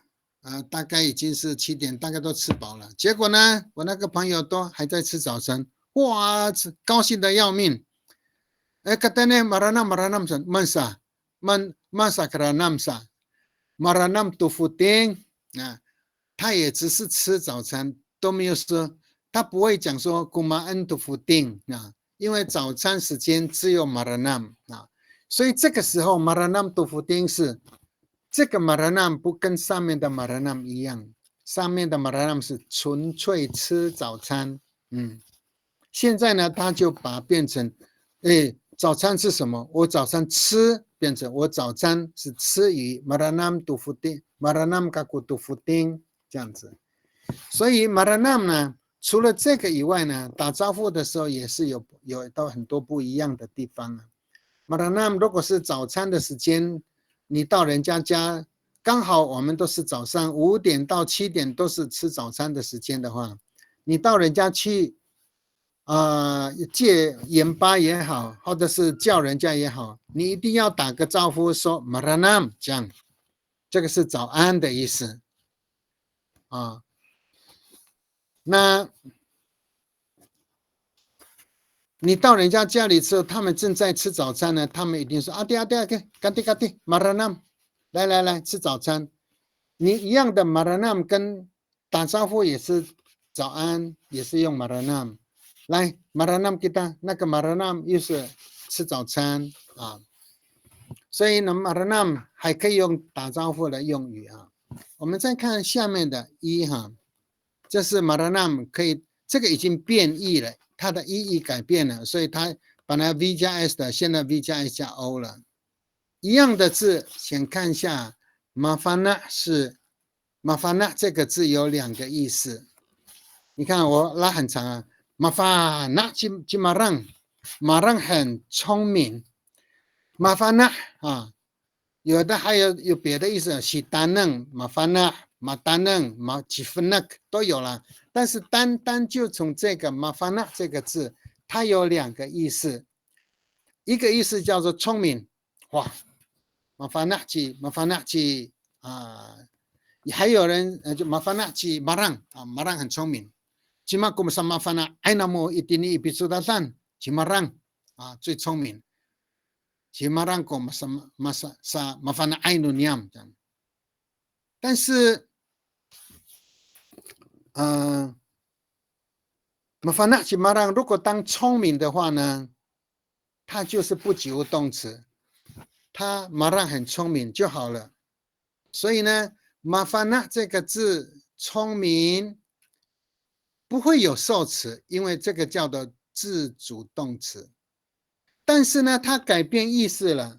大概已经是7点，大概都吃饱了，结果呢，我那个朋友都还在吃早餐，哇，高兴的要命。katanya maranam san mansa mansa karanam sa maranam tufuting 他也只是吃早餐，都没有说，他不会讲说 kumaan tufuting 因为早餐时间只有 maranam 所以这个时候 maranam tufuting 是这个 maranam 不跟上面的 maranam 一样，上面的 maranam 是纯粹吃早餐，现在呢，他就把变成早餐是什么？我早餐吃变成我早餐是吃鱼 maranam tufuting maranam kaku tufuting 这样子。所以 maranam 呢，除了这个以外呢，打招呼的时候也是有到很多不一样的地方啊。maranam 如果是早餐的时间，你到人家家，刚好我们都是早上5点到7点都是吃早餐的时间的话，你到人家去。借盐巴也好，或者是叫人家也好，你一定要打个招呼说 maranam 这样，这个是早安的意思那你到人家家里之后，他们正在吃早餐呢，他们一定说阿弟干弟 maranam 来吃早餐。你一样的 maranam 跟打招呼也是早安，也是用 maranam。来 maranam kita 那个 maranam 又是吃早餐所以呢 maranam 还可以用打招呼的用语我们再看下面的这是 maranam 可以，这个已经变异了，它的意义改变了，所以它本来 V 加 S 的，现在 V 加 S 加 O 了。一样的字，先看一下 mafana 是 mafana 这个字有2个意思，你看我拉很长Mafana 去marang 很聪明 ，mafana 有的还有别的意思，喜单能 mafana 马单能马几分那都有了，但是单就从这个 mafana 这个字，它有2个意思，一个意思叫做聪明，哇 ，mafana 去还有人就 mafana 去 marang 很聪明。Cima kum sama fana aina mo itini ipitsudatan cimarang 最聪明 cimarang kum sa mafana ainu niam 但是mafana cimarang 如果当聪明的话呢，它就是不及物动词，它 marang 很聪明就好了。所以呢 mafana 这个字聪明不会有受词，因为这个叫做自主动词。但是呢，它改变意思了。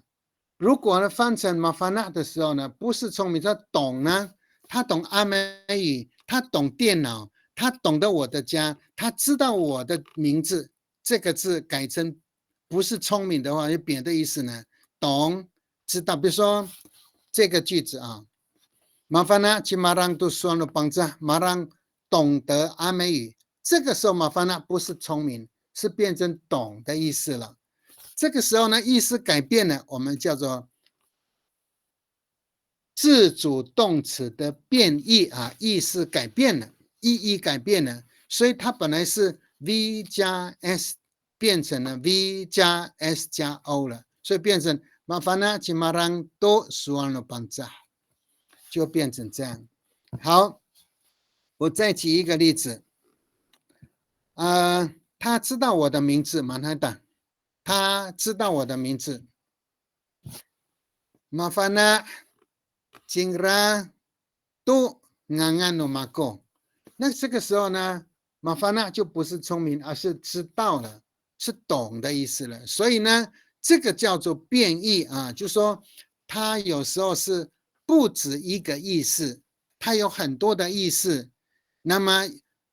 如果呢翻成 mafana 的时候呢，不是聪明，他懂呢，他懂阿美语，他懂电脑，他懂得我的家，他知道我的名字。这个字改成不是聪明的话，有别的意思呢？懂，知道。比如说这个句子mafana cimarang tu suanu bangsa marang懂得阿美语，这个时候mafana不是聪明，是变成懂的意思了。这个时候呢，意思改变了，我们叫做自主动词的变义啊，意思改变了，意义改变了，所以它本来是 V 加 S 变成了 V 加 S 加 O 了，所以变成Mafana Cimarang do Suwano Banza， 就变成这样。好，我再举一个例子。他知道我的名字，马海达，他知道我的名字。Mafana Cingra do Ngangano Mako， 那这个时候呢，Mafana 就不是聪明，而是知道了，是懂的意思了。所以呢，这个叫做变义啊，就说它有时候是不止一个意思，它有很多的意思。那么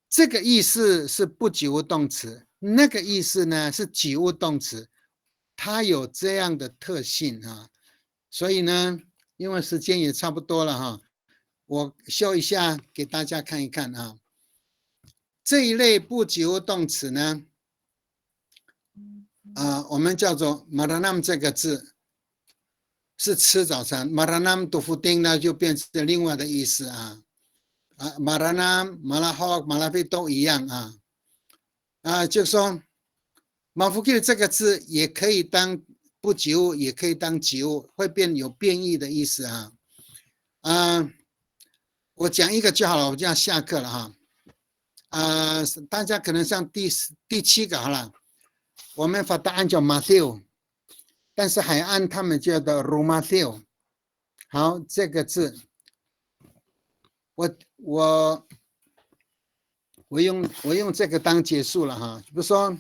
这个意思是不及物动词，那个意思呢是及物动词，它有这样的特性啊。所以呢，因为时间也差不多了哈，我秀一下给大家看一看啊。这一类不及物动词呢，我们叫做 maranam 这个字是吃早餐 ，maranam dufuding 呢就变成另外的意思啊。maranam、malahok、malapi 都一样啊。就说 mafukir 这个字也可以当不及物，也可以当及物，会有变异的意思啊。我讲一个就好了，我就要下课了哈。大家可能上第7个好了。我们法答案叫 Matthew， 但是海岸他们叫做 Romatthew。好，这个字，我用这个当结束了哈。比如说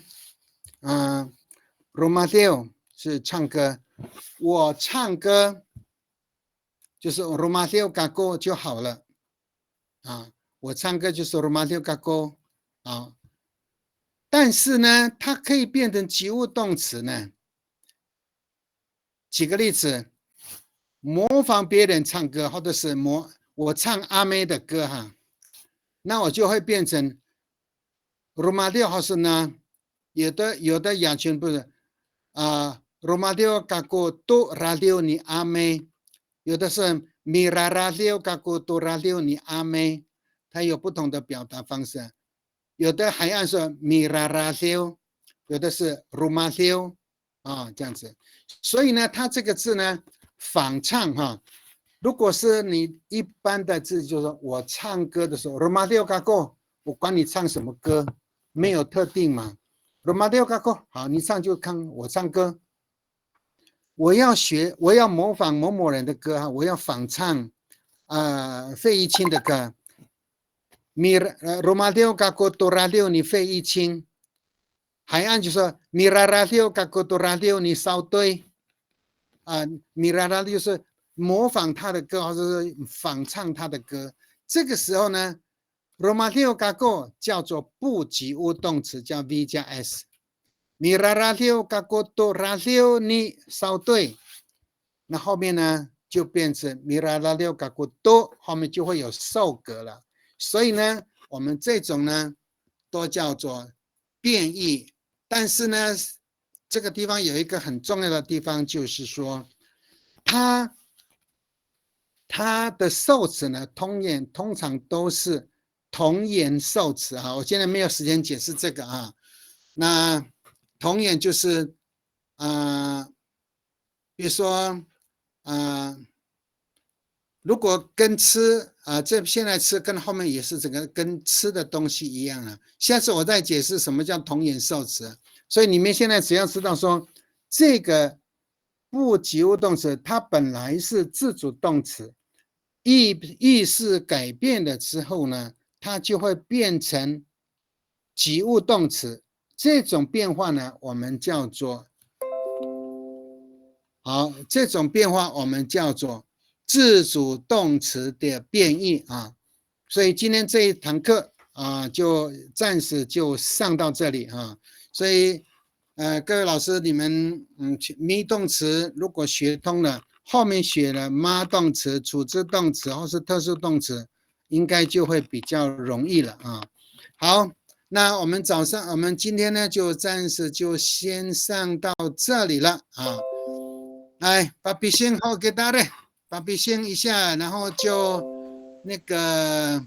，Romatthew 是唱歌，我唱歌就是 Romatthew Gago 就好了啊。我唱歌就是 Romatthew Gago 啊。但是呢，它可以变成及物动词呢。举个例子，模仿别人唱歌，或者是我唱阿妹的歌哈，那我就会变成 Romateo 或是呢，有的雅群不是Romateo Gago do radio 你阿妹，有的是 Mira radio Gago do radio 你阿妹，它有不同的表达方式。有的海岸说 Miraratheo， 有的是 Romatheo 这样子。所以呢，它这个字呢，仿唱哈。如果是你一般的字，就是说我唱歌的时候 ，Romatheo Gago， 我管你唱什么歌，没有特定嘛。Romatheo Gago， 好，你唱就看我唱歌。我要模仿某某人的歌哈，我要仿唱费玉清的歌。Romateo Gago do radio 你费玉清，海岸就说 Mirarateo Gago do radio 你烧堆Mirarateo 就是模仿他的歌或者是仿唱他的歌。这个时候呢 ，Romateo Gago 叫做不及物动词，叫 V 加 S。Mirarateo Gago do radio 你烧堆，那后面呢就变成 Mirarateo Gago do 后面就会有受格了。所以呢，我们这种呢，都叫做变义。但是呢，这个地方有一个很重要的地方，就是说，它的受词呢，通常都是同源受词啊。我现在没有时间解释这个啊。那同源就是比如说如果跟吃这现在吃跟后面也是整个跟吃的东西一样啊。下次我再解释什么叫同源受词。所以你们现在只要知道说，这个不及物动词它本来是自主动词，意识改变了之后呢，它就会变成及物动词。这种变化呢，我们叫做这种变化我们叫做自主动词的变义啊。所以今天这一堂课就暂时就上到这里啊。所以各位老师，你们咪动词如果学通了，后面学了妈动词、处置动词或是特殊动词，应该就会比较容易了啊。好，那我们今天呢就暂时就先上到这里了啊。来，把笔先好给大家。把笔掀一下，然后就那个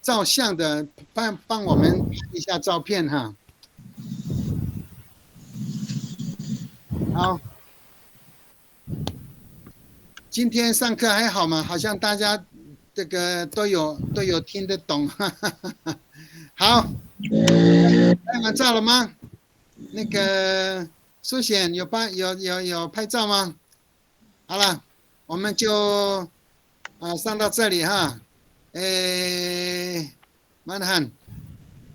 照相的帮我们拍一下照片哈。好，今天上课还好吗？好像大家这个都有听得懂，哈哈哈。好，拍完照了吗？那个苏显有拍照吗？好了，我们就上到这里哈。Manhan,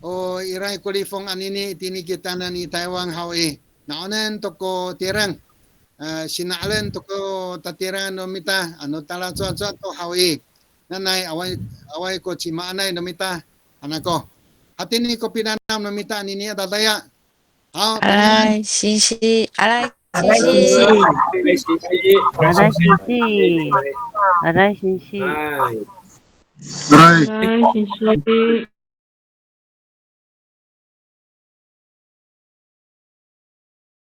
irai kulifong anini tinikita na ni Taiwan Hawaii. Naonan toko tirang, sinaalan toko tatiran nomita, ano tala to Hawaii. Nanay away ko chimaanay nomita, anako. Hatini ko pinanam nomita anini atataya. 好，阿来西西，阿来阿来西西，阿来西西。哎。